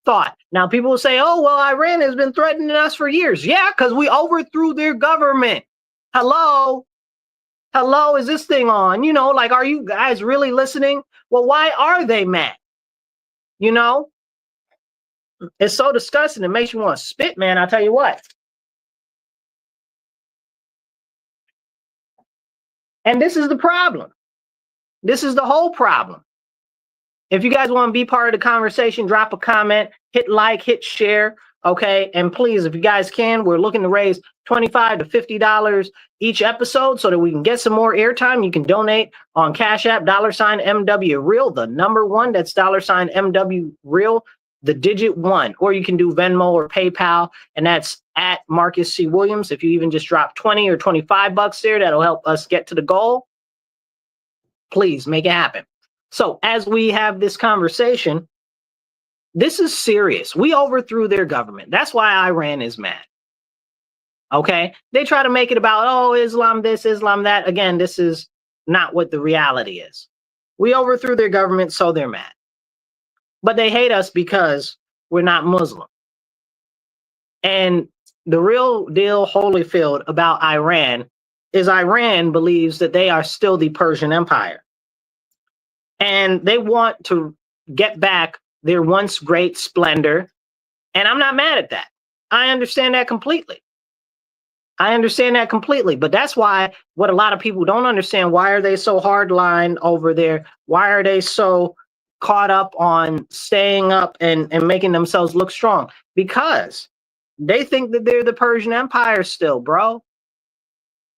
thought. Now, people will say, oh, well, Iran has been threatening us for years. Yeah, because we overthrew their government. Hello? Hello, is this thing on? You know, like, are you guys really listening? Well, why are they mad? You know? It's so disgusting. It makes you want to spit, man. I'll tell you what. And this is the problem. This is the whole problem. If you guys want to be part of the conversation, drop a comment, hit like, hit share, okay? And please, if you guys can, we're looking to raise $25 to $50 each episode so that we can get some more airtime. You can donate on Cash App, $MW Real, the number one, that's $MW Real, the digit 1. Or you can do Venmo or PayPal, and that's at Marcus C. Williams. If you even just drop 20 or 25 bucks there, that'll help us get to the goal. Please make it happen. So as we have this conversation, this is serious. We overthrew their government. That's why Iran is mad. Okay? They try to make it about, oh, Islam this, Islam that. Again, this is not what the reality is. We overthrew their government, so they're mad. But they hate us because we're not Muslim. And the real deal Holyfield about Iran is Iran believes that they are still the Persian Empire. And they want to get back their once great splendor. And I'm not mad at that. I understand that completely. I understand that completely. But that's why what a lot of people don't understand, why are they so hardline over there? Why are they so caught up on staying up and making themselves look strong? Because they think that they're the Persian Empire still, bro.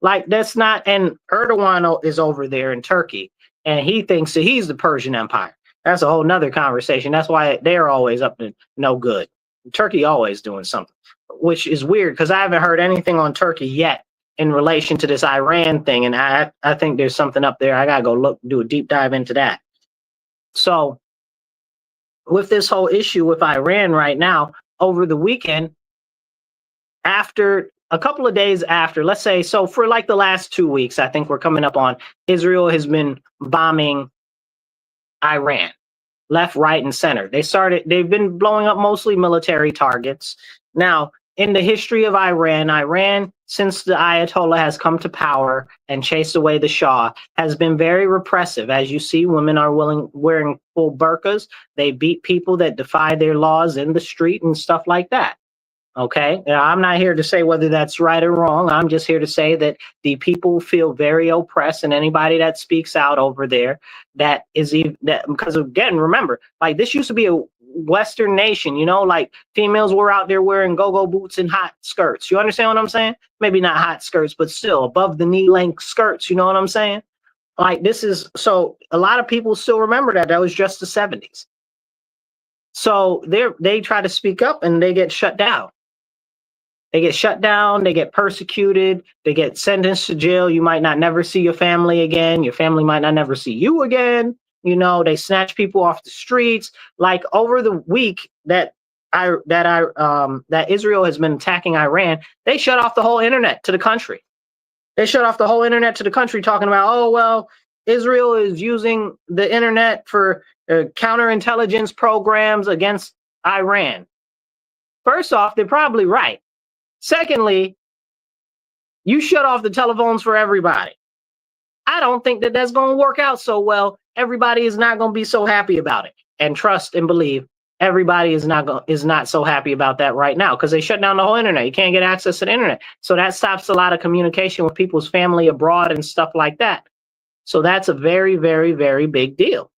Like, that's not, and Erdogan is over there in Turkey, and he thinks that he's the Persian Empire. That's a whole nother conversation. That's why they're always up to no good. Turkey always doing something, which is weird because I haven't heard anything on Turkey yet in relation to this Iran thing. And I think there's something up there. I got to go do a deep dive into that. So with this whole issue with Iran right now, over the weekend, after a couple of days after, let's say, so for like the last 2 weeks, I think we're coming up on, Israel has been bombing Iran, left, right, and center. They've been blowing up mostly military targets. Now, in the history of Iran, since the Ayatollah has come to power and chased away the Shah, has been very repressive. As you see, women are wearing full burqas. They beat people that defy their laws in the street and stuff like that. Okay, now, I'm not here to say whether that's right or wrong. I'm just here to say that the people feel very oppressed, and anybody that speaks out over there that is even that, because again, remember, like, this used to be a Western nation, you know, like females were out there wearing go-go boots and hot skirts. You understand what I'm saying? Maybe not hot skirts, but still above the knee length skirts. You know what I'm saying? Like, this is, so a lot of people still remember that was just the 70s. So they try to speak up and they get shut down. They get shut down, they get persecuted, they get sentenced to jail. You might not never see your family again. Your family might not never see you again. You know, they snatch people off the streets. Like, over the week that Israel has been attacking Iran, they shut off the whole internet to the country. They shut off the whole internet to the country, talking about, oh, well, Israel is using the internet for counterintelligence programs against Iran. First off, they're probably right. Secondly, you shut off the telephones for everybody. I don't think that that's going to work out so well. Everybody is not going to be so happy about it. And trust and believe, everybody is not so happy about that right now, because they shut down the whole internet. You can't get access to the internet. So that stops a lot of communication with people's family abroad and stuff like that. So that's a very, very, very big deal.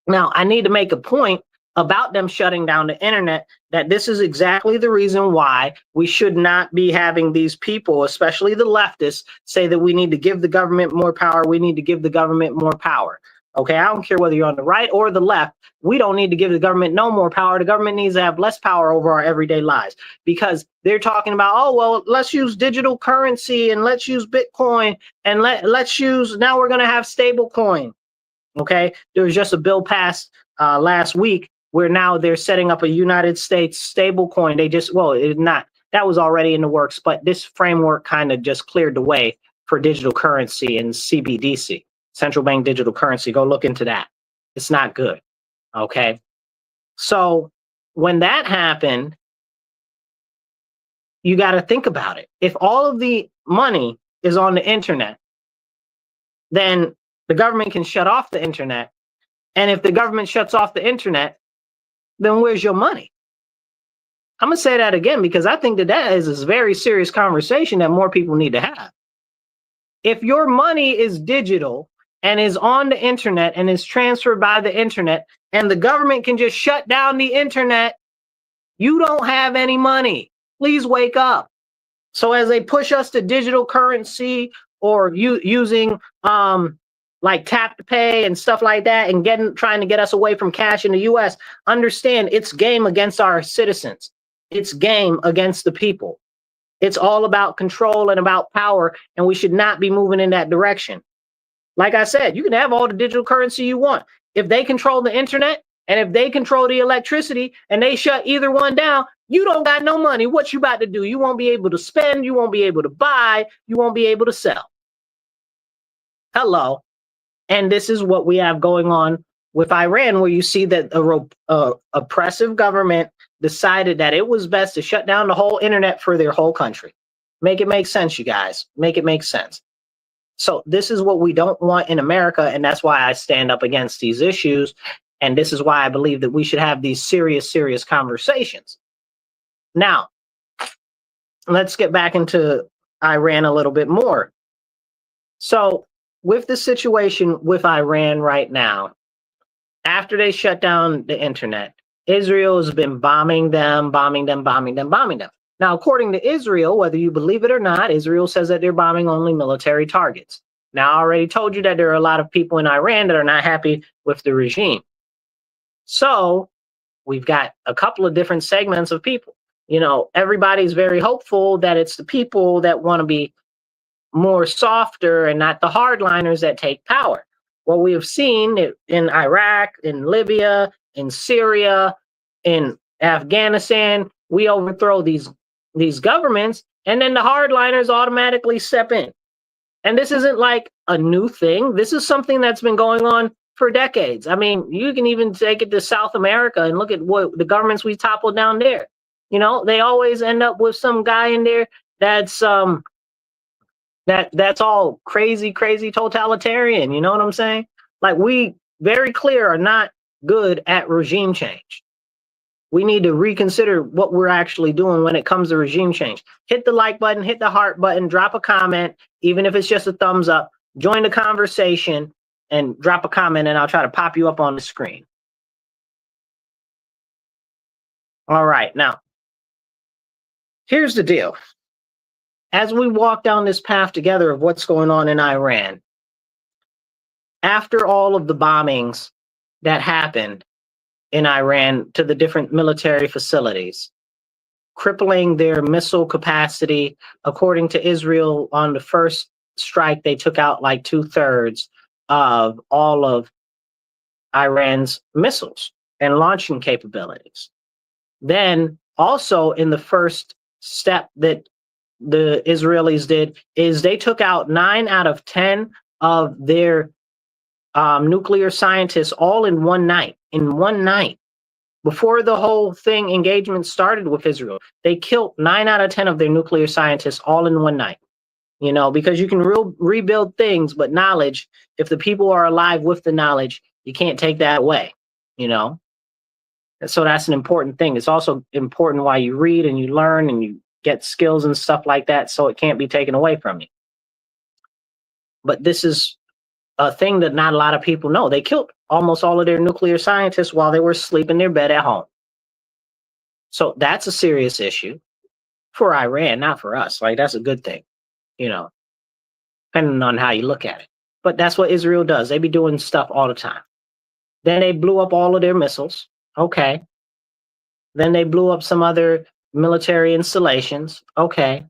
Now, I need to make a point about them shutting down the internet, that this is exactly the reason why we should not be having these people, especially the leftists, say that we need to give the government more power. We need to give the government more power. Okay, I don't care whether you're on the right or the left. We don't need to give the government no more power. The government needs to have less power over our everyday lives, because they're talking about, oh, well, let's use digital currency and let's use Bitcoin and let's use, now we're going to have stable coin. Okay, there was just a bill passed last week where now they're setting up a United States stable coin. They just, well, it's not, that was already in the works, but this framework kind of just cleared the way for digital currency and CBDC, central bank digital currency. Go look into that. It's not good. Okay. So when that happened, you got to think about it. If all of the money is on the internet, then the government can shut off the internet. And if the government shuts off the internet, then where's your money? I'm going to say that again, because I think that is a very serious conversation that more people need to have. If your money is digital and is on the internet and is transferred by the internet, and the government can just shut down the internet, you don't have any money. Please wake up. So as they push us to digital currency or using like tap to pay and stuff like that, and trying to get us away from cash in the US, understand it's game against our citizens. It's game against the people. It's all about control and about power, and we should not be moving in that direction. Like I said, you can have all the digital currency you want. If they control the internet and if they control the electricity and they shut either one down, you don't got no money. What you about to do? You won't be able to spend. You won't be able to buy. You won't be able to sell. Hello. And this is what we have going on with Iran, where you see that a oppressive government decided that it was best to shut down the whole internet for their whole country. Make it make sense, you guys. Make it make sense. So this is what we don't want in America, and that's why I stand up against these issues. And this is why I believe that we should have these serious conversations. Now, let's get back into Iran a little bit more. So with the situation with Iran right now, after they shut down the internet, Israel has been bombing them. Now, according to Israel, whether you believe it or not, Israel says that they're bombing only military targets. Now, I already told you that there are a lot of people in Iran that are not happy with the regime. So we've got a couple of different segments of people. You know, everybody's very hopeful that it's the people that want to be more softer and not the hardliners that take power. What we have seen in Iraq, in Libya, in Syria, in Afghanistan, we overthrow these governments, and then the hardliners automatically step in. And this isn't like a new thing. This is something that's been going on for decades. I mean, you can even take it to South America and look at what the governments we toppled down there. You know, they always end up with some guy in there that's that's all crazy totalitarian. You know what I'm saying? Like, we very clear are not good at regime change. We need to reconsider what we're actually doing when it comes to regime change. Hit the like button, hit the heart button, drop a comment, even if it's just a thumbs up. Join the conversation and drop a comment, and I'll try to pop you up on the screen. All right, now, here's the deal. As we walk down this path together of what's going on in Iran, after all of the bombings that happened in Iran to the different military facilities, crippling their missile capacity, according to Israel, on the first strike, they took out like 2/3 of all of Iran's missiles and launching capabilities. Then also in the first step that the Israelis did is they took out 9 out of 10 of their nuclear scientists all in one night. Before the whole thing engagement started with Israel, they killed 9 out of 10 of their nuclear scientists all in one night. You know, because you can rebuild things, but knowledge, if the people are alive with the knowledge, you can't take that away, you know? And so that's an important thing. It's also important why you read and you learn and you get skills and stuff like that, so it can't be taken away from you. But this is a thing that not a lot of people know. They killed almost all of their nuclear scientists while they were asleep in their bed at home. So that's a serious issue for Iran, not for us. Like, that's a good thing, you know, depending on how you look at it. But that's what Israel does. They be doing stuff all the time. Then they blew up all of their missiles. Okay. Then they blew up some other military installations. Okay.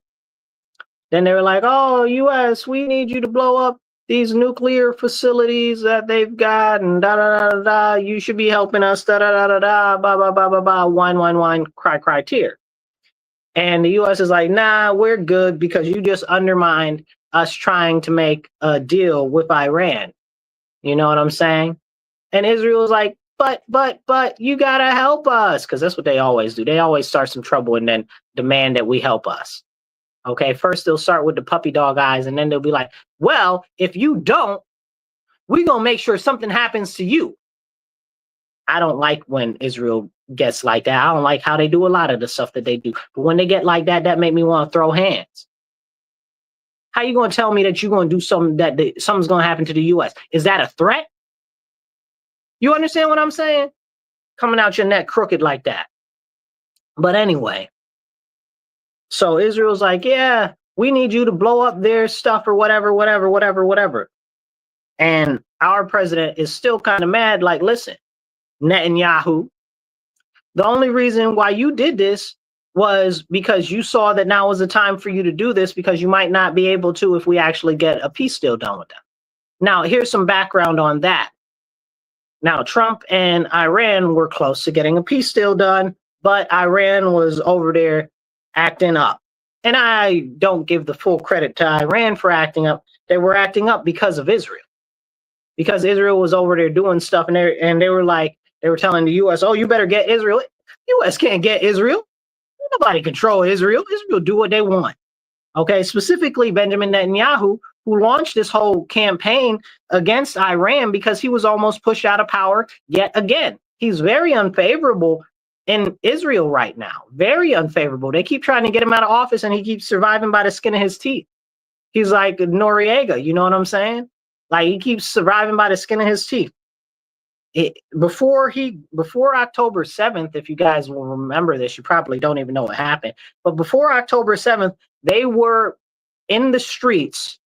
Then they were like, oh, US, we need you to blow up these nuclear facilities that they've got, and da-da-da-da-da, you should be helping us, da-da-da-da-da, ba-ba-ba-ba-ba, whine, cry, tear. And the U.S. is like, nah, we're good because you just undermined us trying to make a deal with Iran. You know what I'm saying? And Israel's like, but, you gotta help us, because that's what they always do. They always start some trouble and then demand that we help us. Okay, first they'll start with the puppy dog eyes, and then they'll be like, well, if you don't, we're going to make sure something happens to you. I don't like when Israel gets like that. I don't like how they do a lot of the stuff that they do. But when they get like that, that make me want to throw hands. How you going to tell me that you're going to do something that something's going to happen to the U.S.? Is that a threat? You understand what I'm saying? Coming out your neck crooked like that. But anyway. So Israel's like, yeah, we need you to blow up their stuff or whatever. And our president is still kind of mad, like, listen, Netanyahu, the only reason why you did this was because you saw that now was the time for you to do this, because you might not be able to if we actually get a peace deal done with them. Now, here's some background on that. Now, Trump and Iran were close to getting a peace deal done, but Iran was over there acting up. And I don't give the full credit to Iran for acting up. They were acting up because of Israel. Because Israel was over there doing stuff, and they were telling the US, oh, you better get Israel. US can't get Israel. Nobody control Israel. Israel do what they want. Okay, specifically Benjamin Netanyahu, who launched this whole campaign against Iran because he was almost pushed out of power yet again. He's very unfavorable in Israel right now. Very unfavorable. They keep trying to get him out of office, and he keeps surviving by the skin of his teeth. He's like Noriega, you know what I'm saying? Like, he keeps surviving by the skin of his teeth. Before October 7th, if you guys will remember this, you probably don't even know what happened. But before October 7th, they were in the streets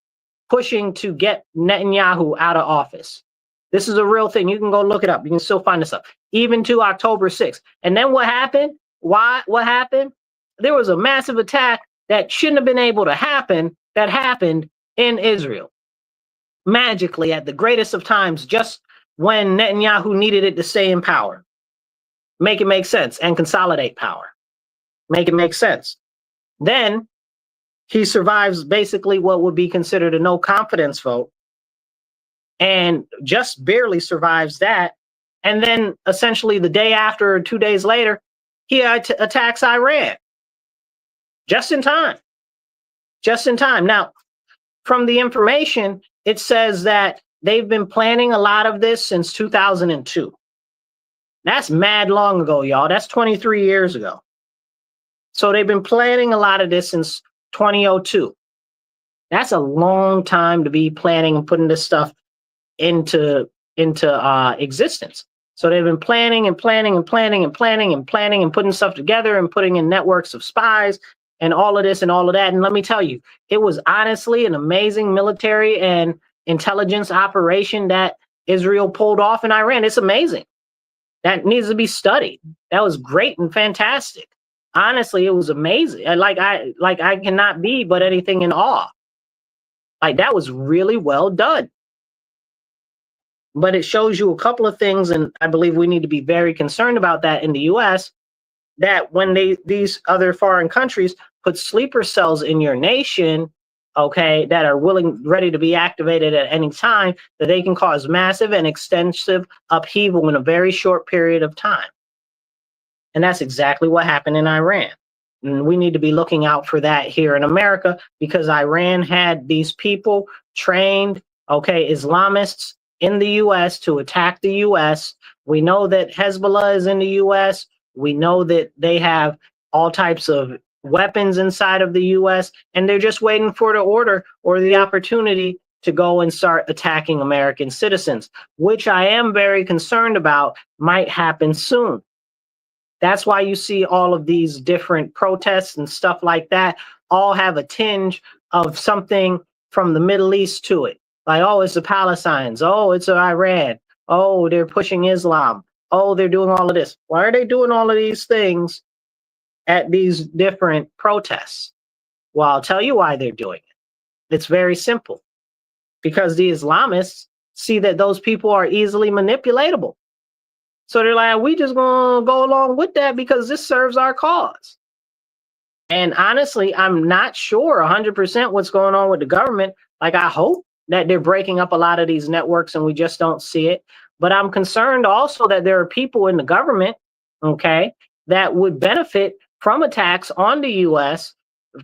pushing to get Netanyahu out of office. This is a real thing. You can go look it up. You can still find this up. Even to October 6th. And then what happened? What happened? There was a massive attack that shouldn't have been able to happen that happened in Israel. Magically, at the greatest of times, just when Netanyahu needed it to stay in power. Make it make sense and consolidate power. Make it make sense. Then he survives basically what would be considered a no confidence vote, and just barely survives that. And then essentially the day after or 2 days later, he attacks Iran. Just in time. Just in time. Now, from the information, it says that they've been planning a lot of this since 2002. That's mad long ago, y'all. That's 23 years ago. So they've been planning a lot of this since 2002. That's a long time to be planning and putting this stuff into existence. So they've been planning and planning and planning and planning and planning and putting stuff together and putting in networks of spies and all of this and all of that. And let me tell you, it was honestly an amazing military and intelligence operation that Israel pulled off in Iran. It's amazing. That needs to be studied. That was great and fantastic. Honestly, it was amazing. I cannot be but anything in awe. Like, that was really well done. But it shows you a couple of things, and I believe we need to be very concerned about that in the US, that when these other foreign countries put sleeper cells in your nation, okay, that are ready to be activated at any time, that they can cause massive and extensive upheaval in a very short period of time. And that's exactly what happened in Iran. And we need to be looking out for that here in America, because Iran had these people trained, okay, Islamists in the US to attack the US. We know that Hezbollah is in the US. We know that they have all types of weapons inside of the US, and they're just waiting for the order or the opportunity to go and start attacking American citizens, which I am very concerned about might happen soon. That's why you see all of these different protests and stuff like that all have a tinge of something from the Middle East to it. Like, oh, it's the Palestinians. Oh, it's Iran. Oh, they're pushing Islam. Oh, they're doing all of this. Why are they doing all of these things at these different protests? Well, I'll tell you why they're doing it. It's very simple. Because the Islamists see that those people are easily manipulatable. So they're like, we just gonna go along with that because this serves our cause. And honestly, I'm not sure 100% what's going on with the government. Like, I hope that they're breaking up a lot of these networks and we just don't see it. But I'm concerned also that there are people in the government, okay, that would benefit from attacks on the US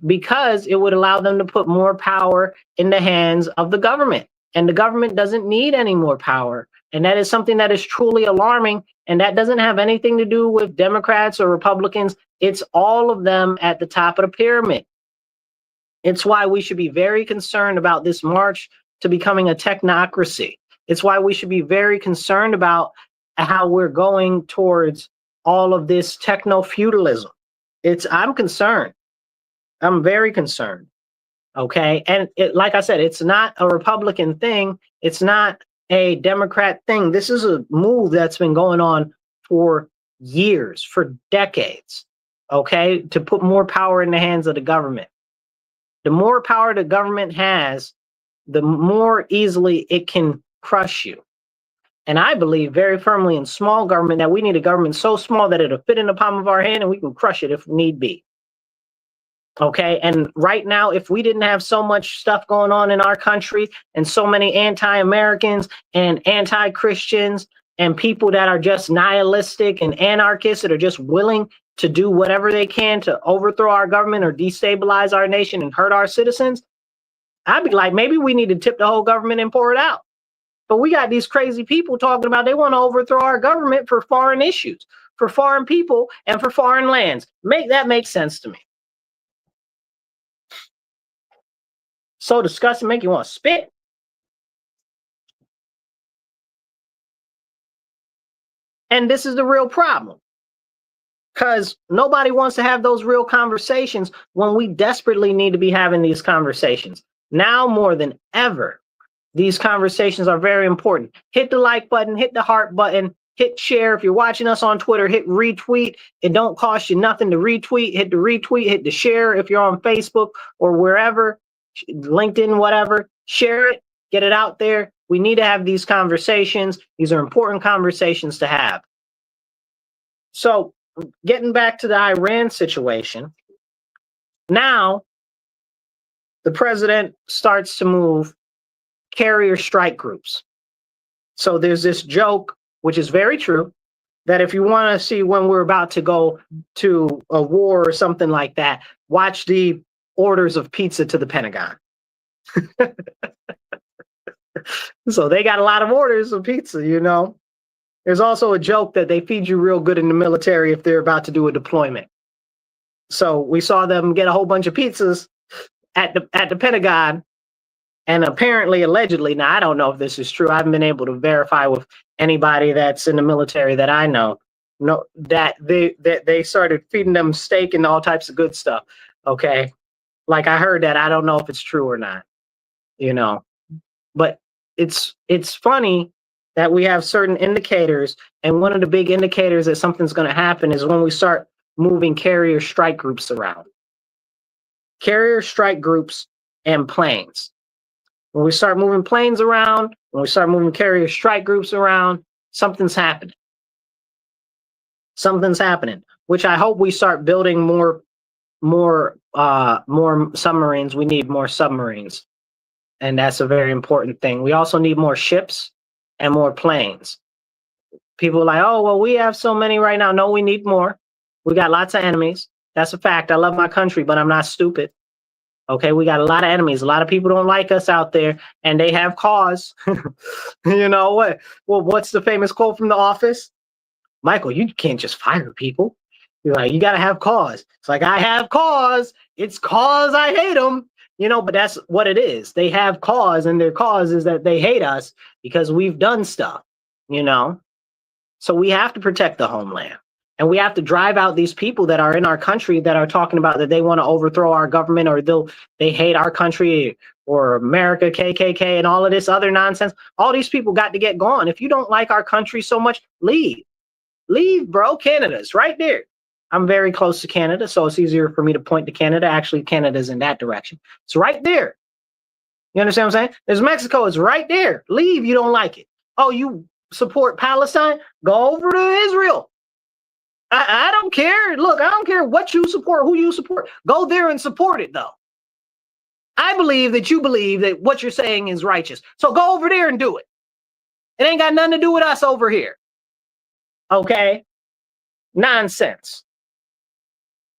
because it would allow them to put more power in the hands of the government. And the government doesn't need any more power. And that is something that is truly alarming. And that doesn't have anything to do with Democrats or Republicans. It's all of them at the top of the pyramid. It's why we should be very concerned about this march to becoming a technocracy. It's why we should be very concerned about how we're going towards all of this techno-feudalism. I'm concerned. I'm very concerned. Okay. And like I said, it's not a Republican thing. It's not a Democrat thing. This is a move that's been going on for years, for decades. Okay. To put more power in the hands of the government. The more power the government has, the more easily it can crush you. And I believe very firmly in small government, that we need a government so small that it'll fit in the palm of our hand and we can crush it if need be. Okay. And right now, if we didn't have so much stuff going on in our country and so many anti-Americans and anti-Christians and people that are just nihilistic and anarchists that are just willing to do whatever they can to overthrow our government or destabilize our nation and hurt our citizens, I'd be like, maybe we need to tip the whole government and pour it out. But we got these crazy people talking about they want to overthrow our government for foreign issues, for foreign people, and for foreign lands. Make that make sense to me. So disgusting, make you want to spit. And this is the real problem, because nobody wants to have those real conversations when we desperately need to be having these conversations. Now more than ever, these conversations are very important. Hit the like button, hit the heart button, hit share. If you're watching us on Twitter, hit retweet. It don't cost you nothing to retweet. Hit the retweet, hit the share. If you're on Facebook or wherever, LinkedIn, whatever, share it, get it out there. We need to have these conversations. These are important conversations to have. So getting back to the Iran situation, now the president starts to move carrier strike groups. So there's this joke, which is very true, that if you want to see when we're about to go to a war or something like that, watch the orders of pizza to the Pentagon. So they got a lot of orders of pizza, you know. There's also a joke that they feed you real good in the military if they're about to do a deployment. So we saw them get a whole bunch of pizzas at the Pentagon, and apparently, allegedly, now I don't know if this is true. I haven't been able to verify with anybody that's in the military that I know, that they started feeding them steak and all types of good stuff. Okay, like I heard that. I don't know if it's true or not, you know. But it's funny that we have certain indicators, and one of the big indicators that something's going to happen is when we start moving carrier strike groups around. Carrier strike groups and planes. When we start moving planes around, when we start moving carrier strike groups around, something's happening. Something's happening, which I hope we start building more submarines. We need more submarines. And that's a very important thing. We also need more ships and more planes. People are like, oh, well, we have so many right now. No, we need more. We got lots of enemies. That's a fact. I love my country, but I'm not stupid. Okay, we got a lot of enemies. A lot of people don't like us out there, and they have cause. You know what? Well, what's the famous quote from The Office? Michael, you can't just fire people. You're like, you got to have cause. It's like, I have cause. It's cause I hate them. You know, but that's what it is. They have cause, and their cause is that they hate us because we've done stuff, you know. So we have to protect the homeland. And we have to drive out these people that are in our country that are talking about that they want to overthrow our government, or they hate our country, or America, KKK, and all of this other nonsense. All these people got to get gone. If you don't like our country so much, leave. Leave, bro. Canada's right there. I'm very close to Canada, so it's easier for me to point to Canada. Actually, Canada's in that direction. It's right there. You understand what I'm saying? There's Mexico. It's right there. Leave. You don't like it. Oh, you support Palestine? Go over to Israel. I don't care. Look, I don't care what you support, who you support. Go there and support it, though. I believe that you believe that what you're saying is righteous. So go over there and do it. It ain't got nothing to do with us over here. Okay? Nonsense.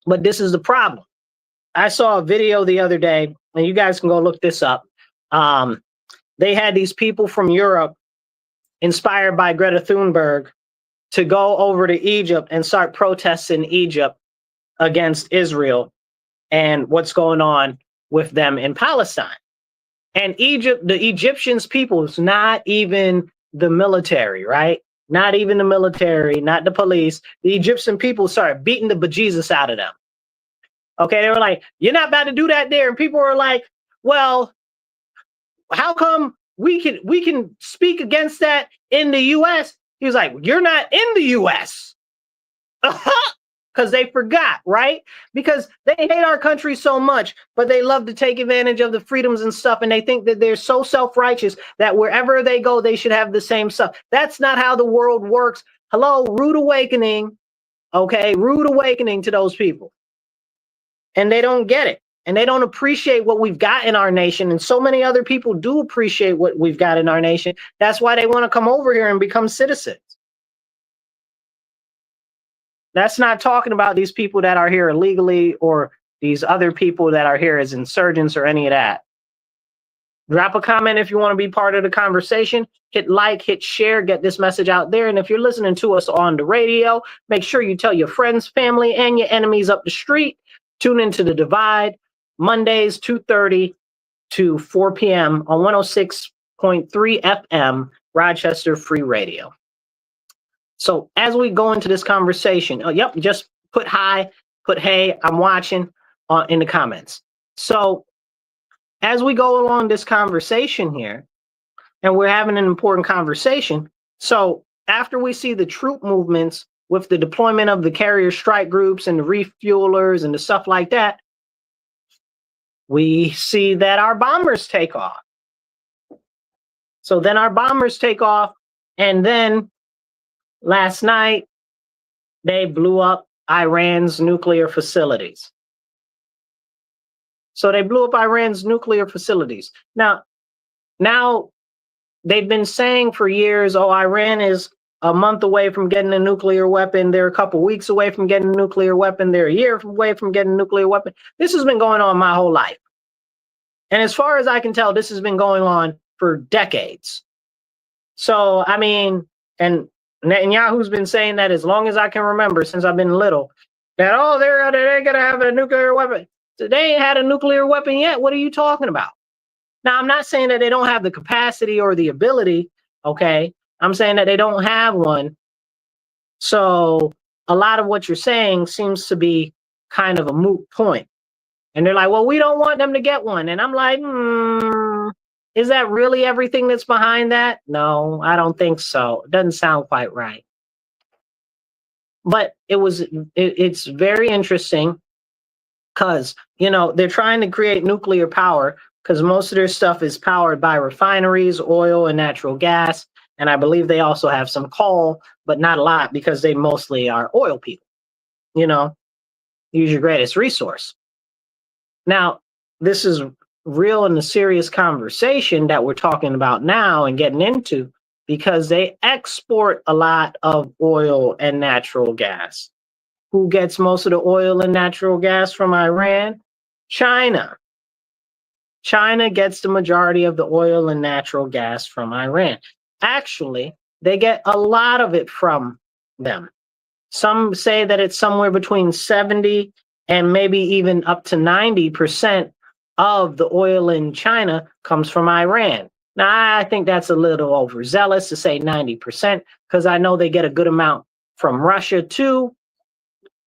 But this is the problem. I saw a video the other day, and you guys can go look this up. They had these people from Europe, inspired by Greta Thunberg, to go over to Egypt and start protests in Egypt against Israel and what's going on with them in Palestine. And Egypt, the Egyptians people, is not even the military, right? Not even the military, not the police. The Egyptian people started beating the bejesus out of them. Okay, they were like, you're not about to do that there. And people were like, well, how come we can speak against that in the US? He was like, you're not in the US. because they forgot, right? Because they hate our country so much, but they love to take advantage of the freedoms and stuff. And they think that they're so self-righteous that wherever they go, they should have the same stuff. That's not how the world works. Hello, rude awakening. Okay, rude awakening to those people. And they don't get it. And they don't appreciate what we've got in our nation. And so many other people do appreciate what we've got in our nation. That's why they want to come over here and become citizens. That's not talking about these people that are here illegally or these other people that are here as insurgents or any of that. Drop a comment if you want to be part of the conversation. Hit like, hit share, get this message out there. And if you're listening to us on the radio, make sure you tell your friends, family, and your enemies up the street. Tune into The Divide, Mondays, 2:30 to 4 p.m. on 106.3 FM, Rochester Free Radio. So as we go into this conversation, just put hi, put hey, I'm watching in the comments. So as we go along this conversation here, and we're having an important conversation. So after we see the troop movements with the deployment of the carrier strike groups and the refuelers and the stuff like that, we see that our bombers take off. So then our bombers take off, and then last night they blew up Iran's nuclear facilities. So they blew up Iran's nuclear facilities. Now they've been saying for years, oh, Iran is a month away from getting a nuclear weapon. They're a couple weeks away from getting a nuclear weapon. They're a year away from getting a nuclear weapon. This has been going on my whole life. And as far as I can tell, this has been going on for decades. So, I mean, and Netanyahu's been saying that as long as I can remember, since I've been little, that, oh, they're going to have a nuclear weapon. So they ain't had a nuclear weapon yet. What are you talking about? Now, I'm not saying that they don't have the capacity or the ability, okay? I'm saying that they don't have one. So a lot of what you're saying seems to be kind of a moot point. And they're like, well, we don't want them to get one. And I'm like, is that really everything that's behind that? No, I don't think so. It doesn't sound quite right. But it's very interesting because, you know, they're trying to create nuclear power because most of their stuff is powered by refineries, oil, and natural gas. And I believe they also have some coal, but not a lot because they mostly are oil people. You know, use your greatest resource. Now, this is real and a serious conversation that we're talking about now and getting into because they export a lot of oil and natural gas. Who gets most of the oil and natural gas from Iran? China. China gets the majority of the oil and natural gas from Iran. Actually, they get a lot of it from them. Some say that it's somewhere between 70 and maybe even up to 90% of the oil in China comes from Iran. Now, I think that's a little overzealous to say 90% because I know they get a good amount from Russia too.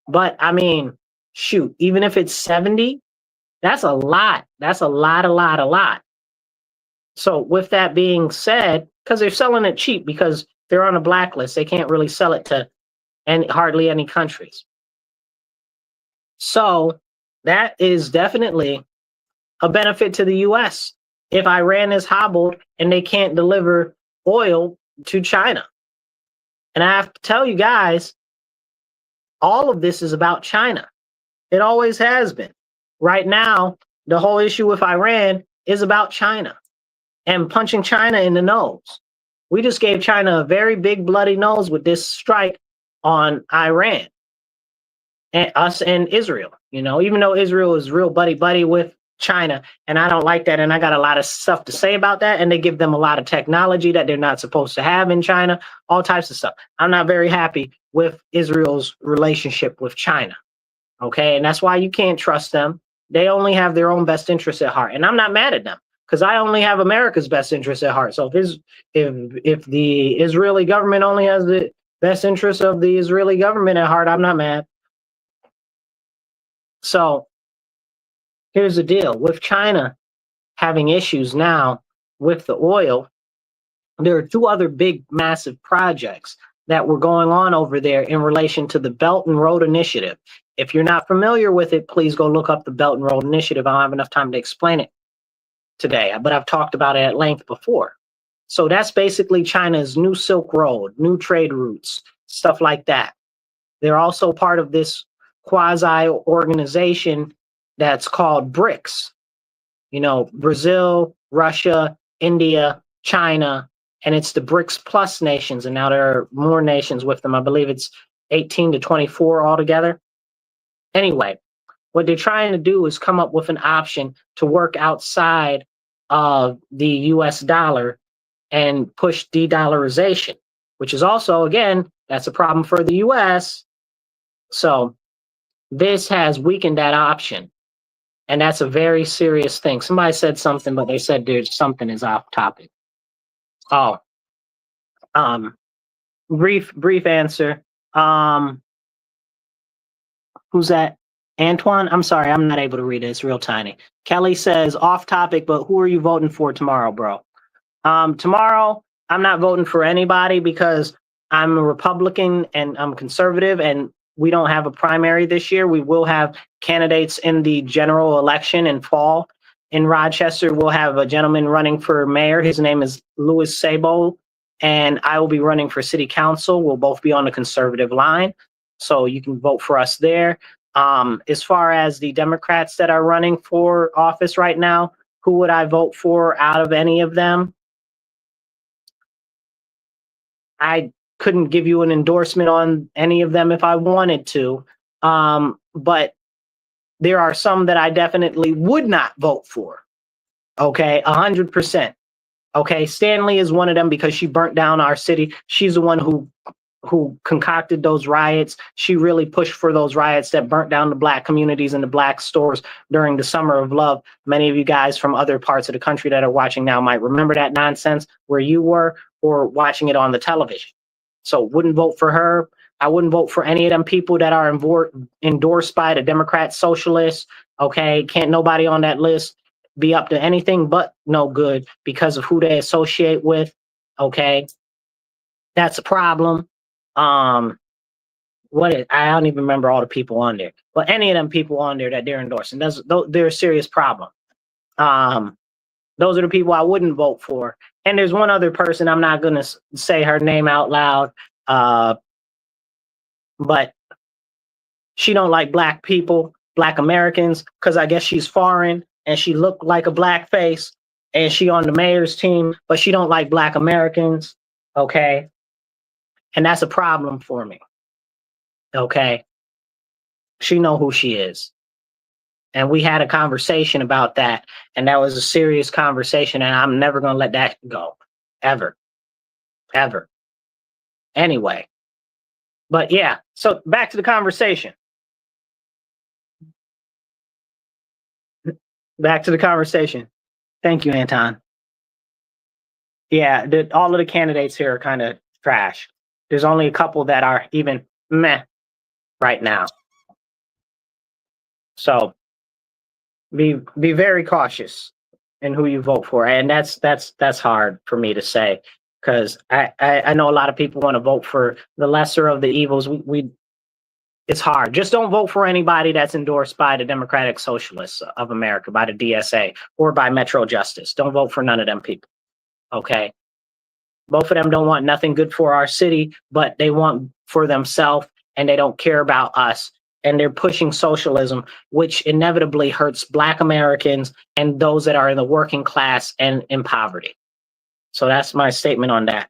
But I mean, shoot, even if it's 70, that's a lot. That's a lot. So with that being said, because they're selling it cheap because they're on a blacklist, they can't really sell it to hardly any countries. So that is definitely a benefit to the US if Iran is hobbled and they can't deliver oil to China. And I have to tell you guys, all of this is about China. It always has been. Right now, the whole issue with Iran is about China and punching China in the nose. We just gave China a very big bloody nose with this strike on Iran and us and Israel. You know, even though Israel is real buddy with China, and I don't like that, and I got a lot of stuff to say about that, and they give them a lot of technology that they're not supposed to have in China, all types of stuff. I'm not very happy with Israel's relationship with China, okay? And that's why you can't trust them. They only have their own best interests at heart, and I'm not mad at them because I only have America's best interests at heart. So if the Israeli government only has the best interests of the Israeli government at heart, I'm not mad. So here's the deal. With China having issues now with the oil, there are two other big, massive projects that were going on over there in relation to the Belt and Road Initiative. If you're not familiar with it, please go look up the Belt and Road Initiative. I don't have enough time to explain it today, but I've talked about it at length before. So that's basically China's new Silk Road, new trade routes, stuff like that. They're also part of this quasi organization that's called BRICS. You know, Brazil, Russia, India, China, and it's the BRICS Plus nations. And now there are more nations with them. I believe it's 18 to 24 altogether. Anyway, what they're trying to do is come up with an option to work outside of the US dollar and push de-dollarization, which is also, again, that's a problem for the US. So this has weakened that option. And that's a very serious thing. Somebody said something, but they said there's something is off topic. Oh, brief answer. Who's that? Antoine? I'm sorry, I'm not able to read it. It's real tiny. Kelly says off topic, but who are you voting for tomorrow, bro? Tomorrow, I'm not voting for anybody because I'm a Republican and I'm conservative, and we don't have a primary this year. We will have candidates in the general election in fall. In Rochester, we'll have a gentleman running for mayor. His name is Louis Sabo, and I will be running for city council. We'll both be on the conservative line, so you can vote for us there. As far as the Democrats that are running for office right now, who would I vote for out of any of them? I couldn't give you an endorsement on any of them if I wanted to, but there are some that I definitely would not vote for. Okay, 100%. Okay, Stanley is one of them because she burnt down our city. She's the one who concocted those riots. She really pushed for those riots that burnt down the Black communities and the Black stores during the Summer of Love. Many of you guys from other parts of the country that are watching now might remember that nonsense where you were or watching it on the television. So wouldn't vote for her. I wouldn't vote for any of them people that are endorsed by the Democrat socialists. Okay, can't nobody on that list be up to anything but no good because of who they associate with. Okay, that's a problem. I don't even remember all the people on there, but any of them people on there that they're endorsing, they're a serious problem. Those are the people I wouldn't vote for. And there's one other person, I'm not going to say her name out loud, but she don't like Black people, Black Americans, because I guess she's foreign and she looked like a Black face and she on the mayor's team, but she don't like Black Americans. Okay. And that's a problem for me. Okay. She know who she is. And we had a conversation about that. And that was a serious conversation. And I'm never going to let that go. Ever. Ever. Anyway. But yeah. So back to the conversation. Back to the conversation. Thank you, Anton. Yeah. All of the candidates here are kind of trash. There's only a couple that are even meh right now. So be very cautious in who you vote for. And that's hard for me to say because I know a lot of people want to vote for the lesser of the evils. It's hard. Just don't vote for anybody that's endorsed by the Democratic Socialists of America, by the DSA, or by Metro Justice. Don't vote for none of them people. Okay. Both of them don't want nothing good for our city, but they want for themselves and they don't care about us. And they're pushing socialism, which inevitably hurts Black Americans and those that are in the working class and in poverty. So that's my statement on that.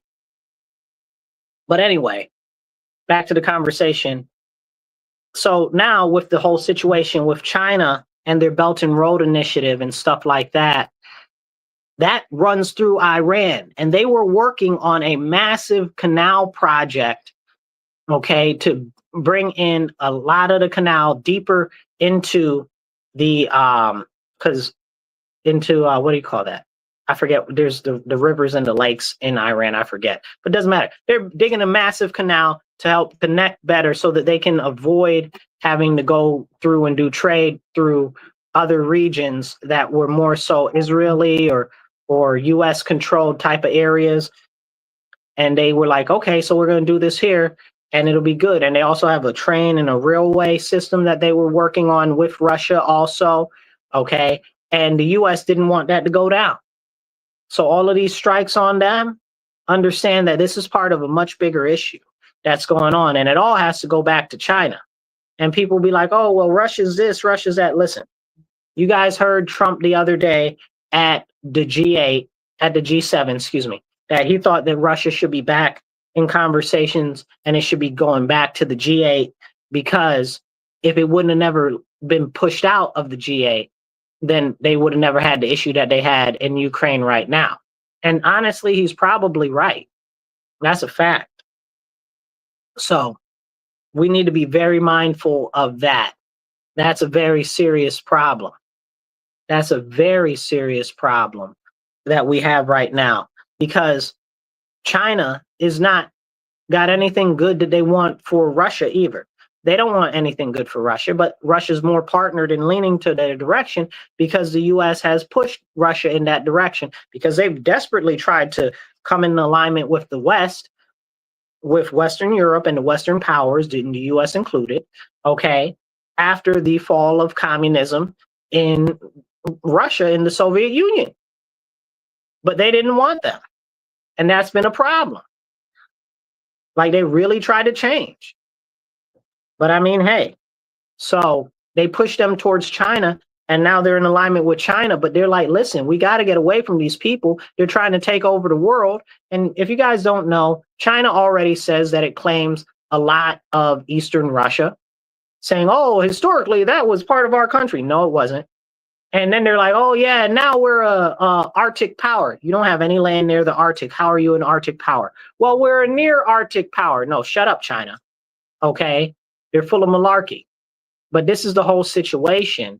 But anyway, back to the conversation. So now with the whole situation with China and their Belt and Road Initiative and stuff like that, that runs through Iran. And they were working on a massive canal project, okay, to bring in a lot of the canal deeper into the, what do you call that? I forget. There's the rivers and the lakes in Iran. I forget, but it doesn't matter. They're digging a massive canal to help connect better so that they can avoid having to go through and do trade through other regions that were more so Israeli or US controlled type of areas. And they were like, okay, so we're going to do this here and it'll be good. And they also have a train and a railway system that they were working on with Russia also. Okay. And the US didn't want that to go down. So all of these strikes on them, understand that this is part of a much bigger issue that's going on. And it all has to go back to China. And people be like, oh, well, Russia's this, Russia's that. Listen, you guys heard Trump the other day at the G8, at the G7, excuse me, that he thought that Russia should be back in conversations and it should be going back to the G8, because if it wouldn't have never been pushed out of the G8, then they would have never had the issue that they had in Ukraine right now. And honestly, he's probably right. That's a fact. So we need to be very mindful of that. That's a very serious problem. That's a very serious problem that we have right now, because China is not got anything good that they want for Russia either. They don't want anything good for Russia, but Russia's more partnered and leaning to their direction because the US has pushed Russia in that direction, because they've desperately tried to come in alignment with the West, with Western Europe and the Western powers, the US included, okay, after the fall of communism in Russia in the Soviet Union. But they didn't want them. And that's been a problem. Like, they really tried to change. But I mean, hey, so they pushed them towards China, and now they're in alignment with China, but they're like, listen, we got to get away from these people. They're trying to take over the world. And if you guys don't know, China already says that it claims a lot of Eastern Russia, saying, oh, historically, that was part of our country. No, it wasn't. And then they're like, oh, yeah, now we're a Arctic power. You don't have any land near the Arctic. How are you an Arctic power? Well, we're a near Arctic power. No, shut up, China. Okay. They're full of malarkey. But this is the whole situation.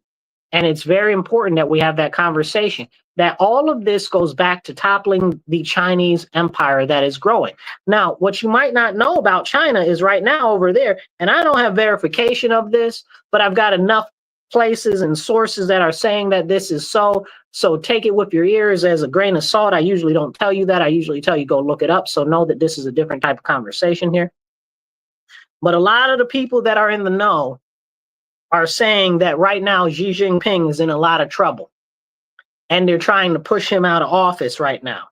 And it's very important that we have that conversation, that all of this goes back to toppling the Chinese empire that is growing. Now, what you might not know about China is right now over there, and I don't have verification of this, but I've got enough places and sources that are saying that this is so. So take it with your ears as a grain of salt. I usually don't tell you that. I usually tell you go look it up. So know that this is a different type of conversation here. But a lot of the people that are in the know are saying that right now Xi Jinping is in a lot of trouble, and they're trying to push him out of office right now.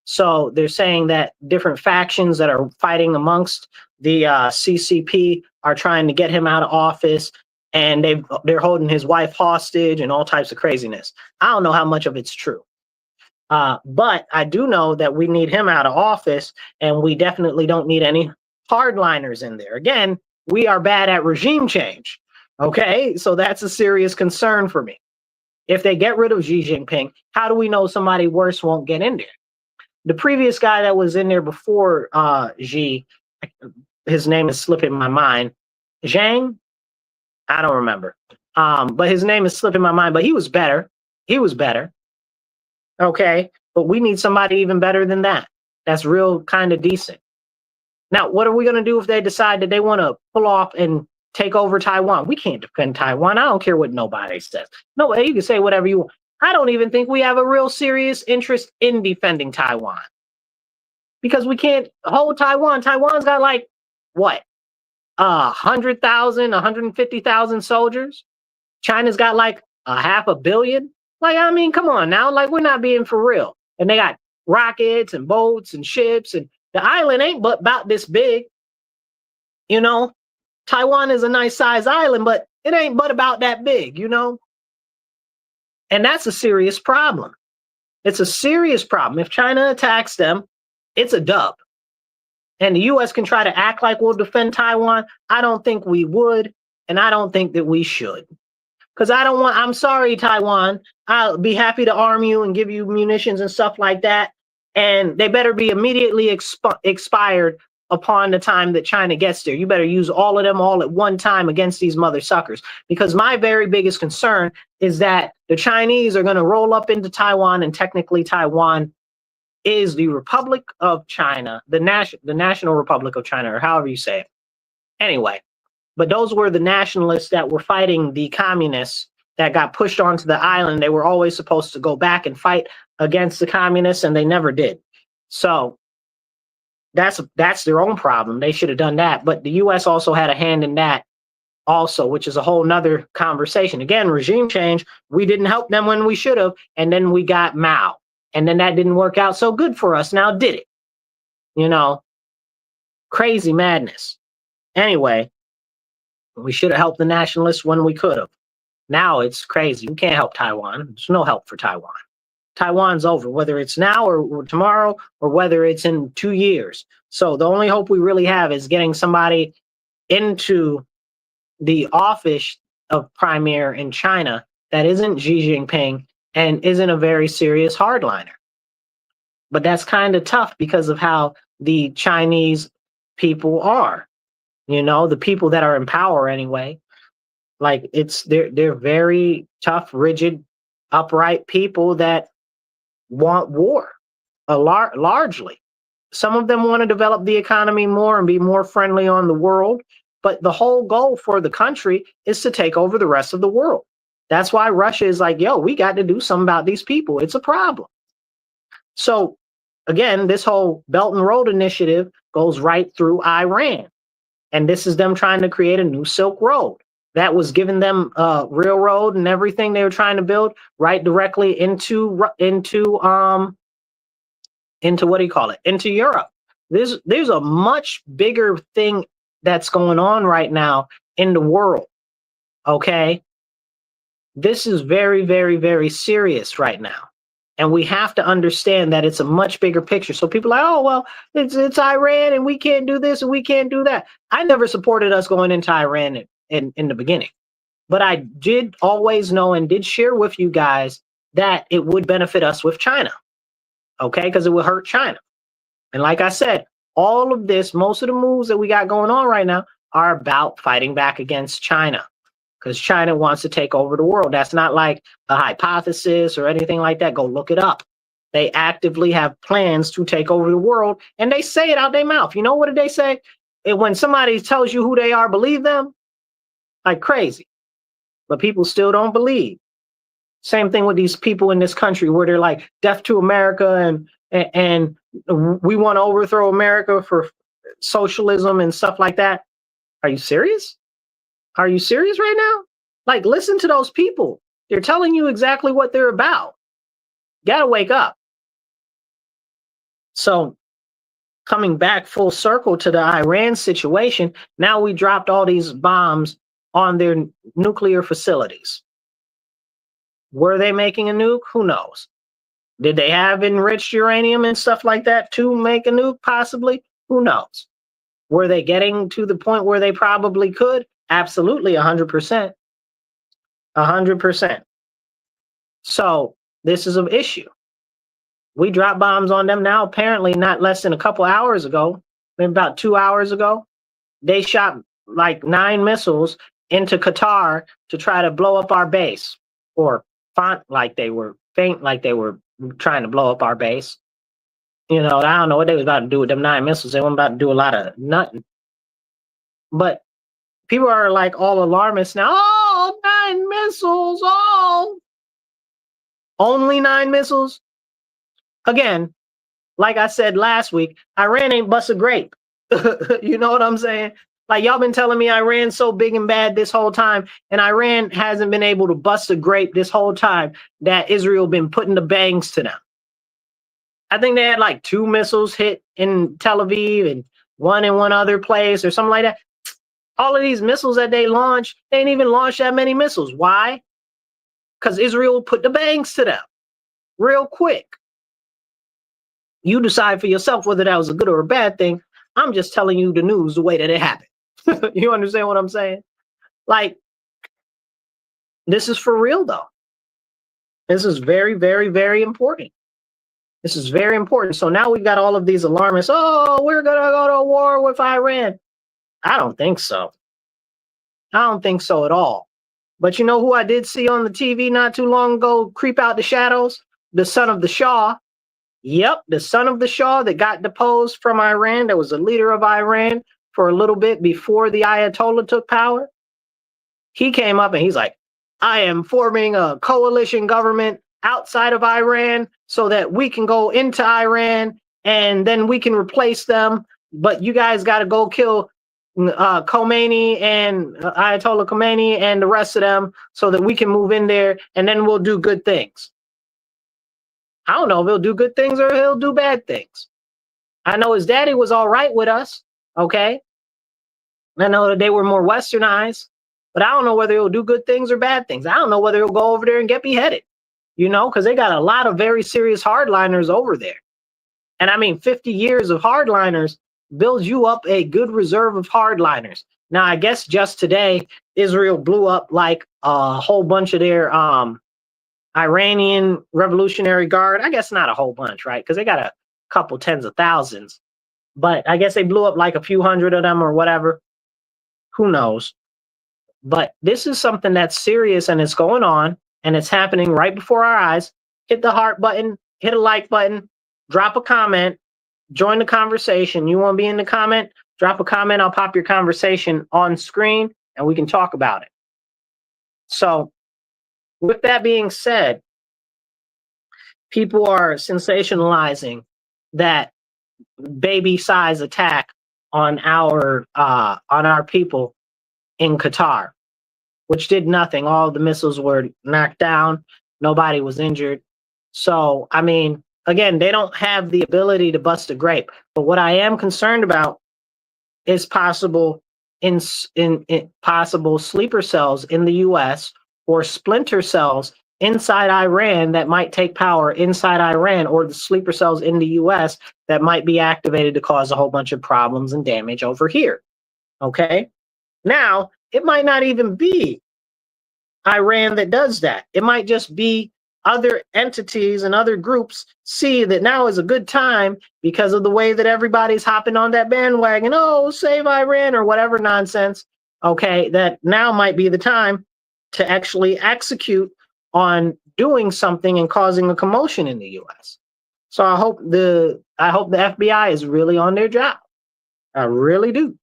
So they're saying that different factions that are fighting amongst the CCP are trying to get him out of office, and they're holding his wife hostage and all types of craziness. I don't know how much of it's true. But I do know that we need him out of office, and we definitely don't need any hardliners in there. Again, we are bad at regime change. Okay, so that's a serious concern for me. If they get rid of Xi Jinping, how do we know somebody worse won't get in there? The previous guy that was in there before Xi, his name is slipping my mind. Zhang? I don't remember. But his name is slipping my mind, but he was better. He was better. Okay, but we need somebody even better than that. That's real kind of decent. Now, what are we going to do if they decide that they want to pull off and take over Taiwan? We can't defend Taiwan. I don't care what nobody says. No, you can say whatever you want. I don't even think we have a real serious interest in defending Taiwan, because we can't hold Taiwan. Taiwan's got like, what, 100,000, 150,000 soldiers. China's got like 500 million. Like, I mean, come on now. Like, we're not being for real. And they got rockets and boats and ships, and the island ain't but about this big. You know, Taiwan is a nice size island, but it ain't but about that big, you know? And that's a serious problem. It's a serious problem. If China attacks them, it's a dub. And the US can try to act like we'll defend Taiwan. I don't think we would, and I don't think that we should. Because I'm sorry, Taiwan. I'll be happy to arm you and give you munitions and stuff like that. And they better be immediately expired upon the time that China gets there. You better use all of them all at one time against these mother suckers. Because my very biggest concern is that the Chinese are going to roll up into Taiwan, and technically Taiwan is the Republic of China, the National Republic of China, or however you say it. Anyway, but those were the nationalists that were fighting the communists that got pushed onto the island. They were always supposed to go back and fight against the communists, and they never did. So that's their own problem. They should have done that. But the US also had a hand in that also, which is a whole nother conversation. Again, regime change, we didn't help them when we should have, and then we got Mao. And then that didn't work out so good for us. Now did it? You know, crazy madness. Anyway, we should have helped the nationalists when we could have. Now it's crazy. You can't help Taiwan. There's no help for Taiwan. Taiwan's over, whether it's now or tomorrow or whether it's in 2 years. So the only hope we really have is getting somebody into the office of premier in China that isn't Xi Jinping and isn't a very serious hardliner. But that's kind of tough because of how the Chinese people are. You know, the people that are in power anyway. Like they're very tough, rigid, upright people that want war, largely. Some of them want to develop the economy more and be more friendly on the world, but the whole goal for the country is to take over the rest of the world. That's why Russia is like, yo, we got to do something about these people. It's a problem. So again, this whole Belt and Road Initiative goes right through Iran. And this is them trying to create a new Silk Road. That was giving them railroad and everything they were trying to build right directly into what do you call it? Into Europe. There's a much bigger thing that's going on right now in the world. Okay. This is very, very, very serious right now. And we have to understand that it's a much bigger picture. So people are like, oh, well, it's Iran and we can't do this and we can't do that. I never supported us going into Iran in the beginning. But I did always know and did share with you guys that it would benefit us with China. Okay, because it would hurt China. And like I said, all of this, most of the moves that we got going on right now are about fighting back against China. Because China wants to take over the world. That's not like a hypothesis or anything like that. Go look it up. They actively have plans to take over the world, and they say it out their mouth. You know what did they say? When somebody tells you who they are, believe them? Like crazy. But people still don't believe. Same thing with these people in this country where they're like deaf to America and we want to overthrow America for socialism and stuff like that. Are you serious? Are you serious right now? Like, listen to those people. They're telling you exactly what they're about. Gotta wake up. So coming back full circle to the Iran situation, now we dropped all these bombs on their nuclear facilities. Were they making a nuke? Who knows? Did they have enriched uranium and stuff like that to make a nuke? Possibly. Who knows? Were they getting to the point where they probably could? Absolutely, 100%. 100%. So this is an issue. We dropped bombs on them now, apparently not less than a couple hours ago, maybe about 2 hours ago. They shot like 9 missiles into Qatar to try to blow up our base, or faint like they were trying to blow up our base. You know, I don't know what they was about to do with them 9 missiles. They weren't about to do a lot of nothing. But people are like all alarmists now. Oh, 9 missiles. Oh, only 9 missiles. Again, like I said last week, Iran ain't bust a grape. You know what I'm saying? Like, y'all been telling me Iran's so big and bad this whole time, and Iran hasn't been able to bust a grape this whole time that Israel been putting the bangs to them. I think they had like 2 missiles hit in Tel Aviv and 1 in one other place or something like that. All of these missiles that they launched, they ain't even launched that many missiles. Why? Because Israel put the bangs to them real quick. You decide for yourself whether that was a good or a bad thing. I'm just telling you the news the way that it happened. You understand what I'm saying? Like, this is for real, though. This is very, very, very important. This is very important. So now we've got all of these alarmists. Oh, we're going to go to war with Iran. I don't think so. I don't think so at all. But you know who I did see on the TV not too long ago creep out the shadows? The son of the Shah. Yep, the son of the Shah that got deposed from Iran, that was the leader of Iran for a little bit before the Ayatollah took power. He came up and he's like, I am forming a coalition government outside of Iran so that we can go into Iran and then we can replace them. But you guys got to go kill Khomeini and Ayatollah Khomeini and the rest of them so that we can move in there, and then we'll do good things. I don't know if he'll do good things or he'll do bad things. I know his daddy was all right with us, okay? I know that they were more westernized, but I don't know whether he'll do good things or bad things. I don't know whether he'll go over there and get beheaded, you know, because they got a lot of very serious hardliners over there. And I mean, 50 years of hardliners builds you up a good reserve of hardliners. Now, I guess just today, Israel blew up like a whole bunch of their Iranian Revolutionary Guard. I guess not a whole bunch, right? Because they got a couple tens of thousands. But I guess they blew up like a few hundred of them or whatever. Who knows? But this is something that's serious and it's going on and it's happening right before our eyes. Hit the heart button, hit a like button, drop a comment, join the conversation. You want to be in the comment? Drop a comment. I'll pop your conversation on screen and we can talk about it. So with that being said, people are sensationalizing that baby size attack on our people in Qatar, which did nothing. All the missiles were knocked down. Nobody was injured. So, I mean, again, they don't have the ability to bust a grape. But what I am concerned about is possible possible sleeper cells in the US or splinter cells inside Iran that might take power inside Iran, or the sleeper cells in the US that might be activated to cause a whole bunch of problems and damage over here. Okay? Now, it might not even be Iran that does that. It might just be other entities and other groups see that now is a good time because of the way that everybody's hopping on that bandwagon. Oh, save Iran or whatever nonsense. Okay, that now might be the time to actually execute on doing something and causing a commotion in the US. So I hope the FBI is really on their job. I really do.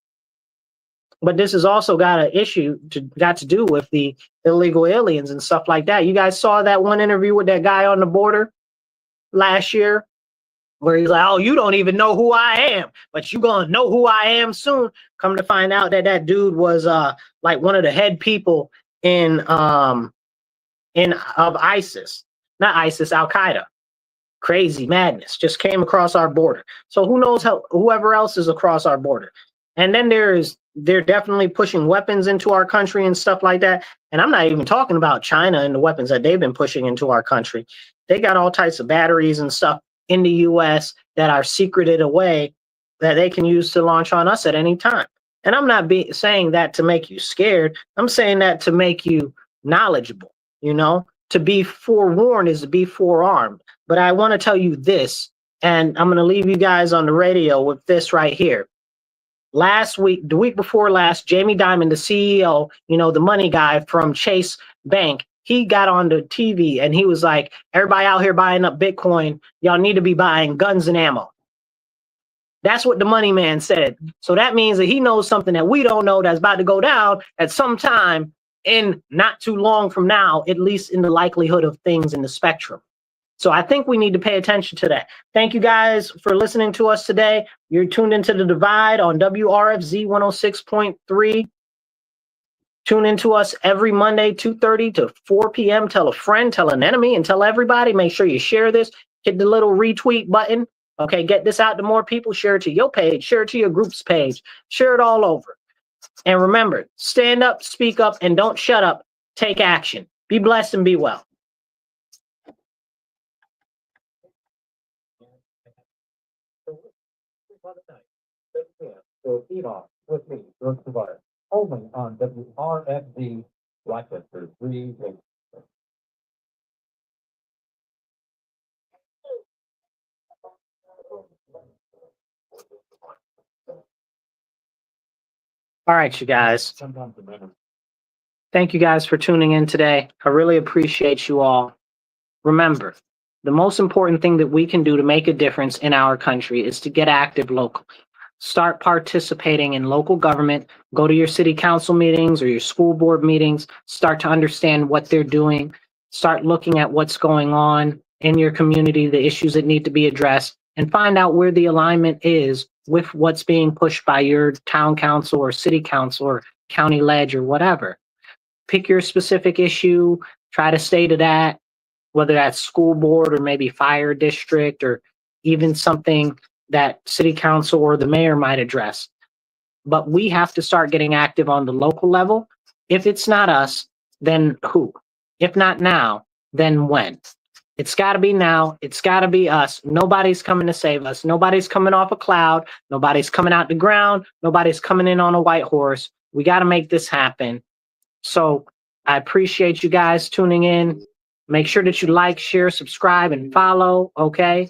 But this has also got to do with the illegal aliens and stuff like that. You guys saw that one interview with that guy on the border last year where he's like, oh, you don't even know who I am, but you're going to know who I am soon. Come to find out that that dude was like one of the head people of ISIS, not ISIS, Al-Qaeda. Crazy madness just came across our border. So who knows whoever else is across our border. And then they're definitely pushing weapons into our country and stuff like that. And I'm not even talking about China and the weapons that they've been pushing into our country. They got all types of batteries and stuff in the US that are secreted away that they can use to launch on us at any time. And I'm not saying that to make you scared. I'm saying that to make you knowledgeable. You know, to be forewarned is to be forearmed. But I want to tell you this, and I'm going to leave you guys on the radio with this right here. Last week, the week before last, Jamie Dimon, the CEO, you know, the money guy from Chase Bank, he got on the TV and he was like, everybody out here buying up Bitcoin, y'all need to be buying guns and ammo. That's what the money man said. So that means that he knows something that we don't know that's about to go down at some time in not too long from now, at least in the likelihood of things in the spectrum. So I think we need to pay attention to that. Thank you guys for listening to us today. You're tuned into The Divide on WRFZ 106.3. Tune into us every Monday, 2:30 to 4 p.m. Tell a friend, tell an enemy, and tell everybody. Make sure you share this. Hit the little retweet button. Okay, get this out to more people. Share it to your page. Share it to your group's page. Share it all over. And remember, stand up, speak up, and don't shut up. Take action. Be blessed and be well. So feed off with me, only on WRFZ Rochester 3. All right, you guys. Thank you guys for tuning in today. I really appreciate you all. Remember, the most important thing that we can do to make a difference in our country is to get active locally. Start participating in local government. Go to your city council meetings or your school board meetings. Start to understand what they're doing. Start looking at what's going on in your community, the issues that need to be addressed, and find out where the alignment is with what's being pushed by your town council or city council or county ledge or whatever. Pick your specific issue, try to stay to that, whether that's school board or maybe fire district or even something that city council or the mayor might address. But we have to start getting active on the local level. If it's not us, then who? If not now, then when? It's got to be now. It's got to be us. Nobody's coming to save us. Nobody's coming off a cloud. Nobody's coming out the ground. Nobody's coming in on a white horse. We got to make this happen. So I appreciate you guys tuning in. Make sure that you like, share, subscribe, and follow, okay?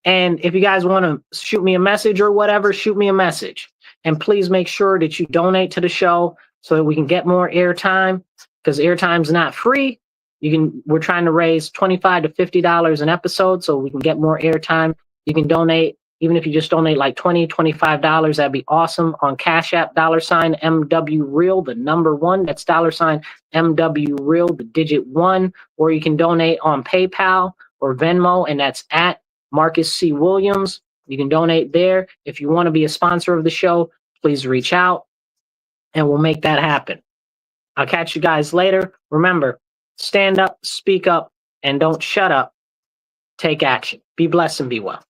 And if you guys want to shoot me a message or whatever, shoot me a message. And please make sure that you donate to the show so that we can get more airtime, because airtime's not free. We're trying to raise $25 to $50 an episode so we can get more airtime. You can donate, even if you just donate like $20, $25, that'd be awesome. On Cash App, $MW Real, the number 1. That's $MW Real, the digit 1. Or you can donate on PayPal or Venmo, and that's at Marcus C. Williams. You can donate there. If you want to be a sponsor of the show, please reach out and we'll make that happen. I'll catch you guys later. Remember, stand up, speak up, and don't shut up. Take action. Be blessed and be well.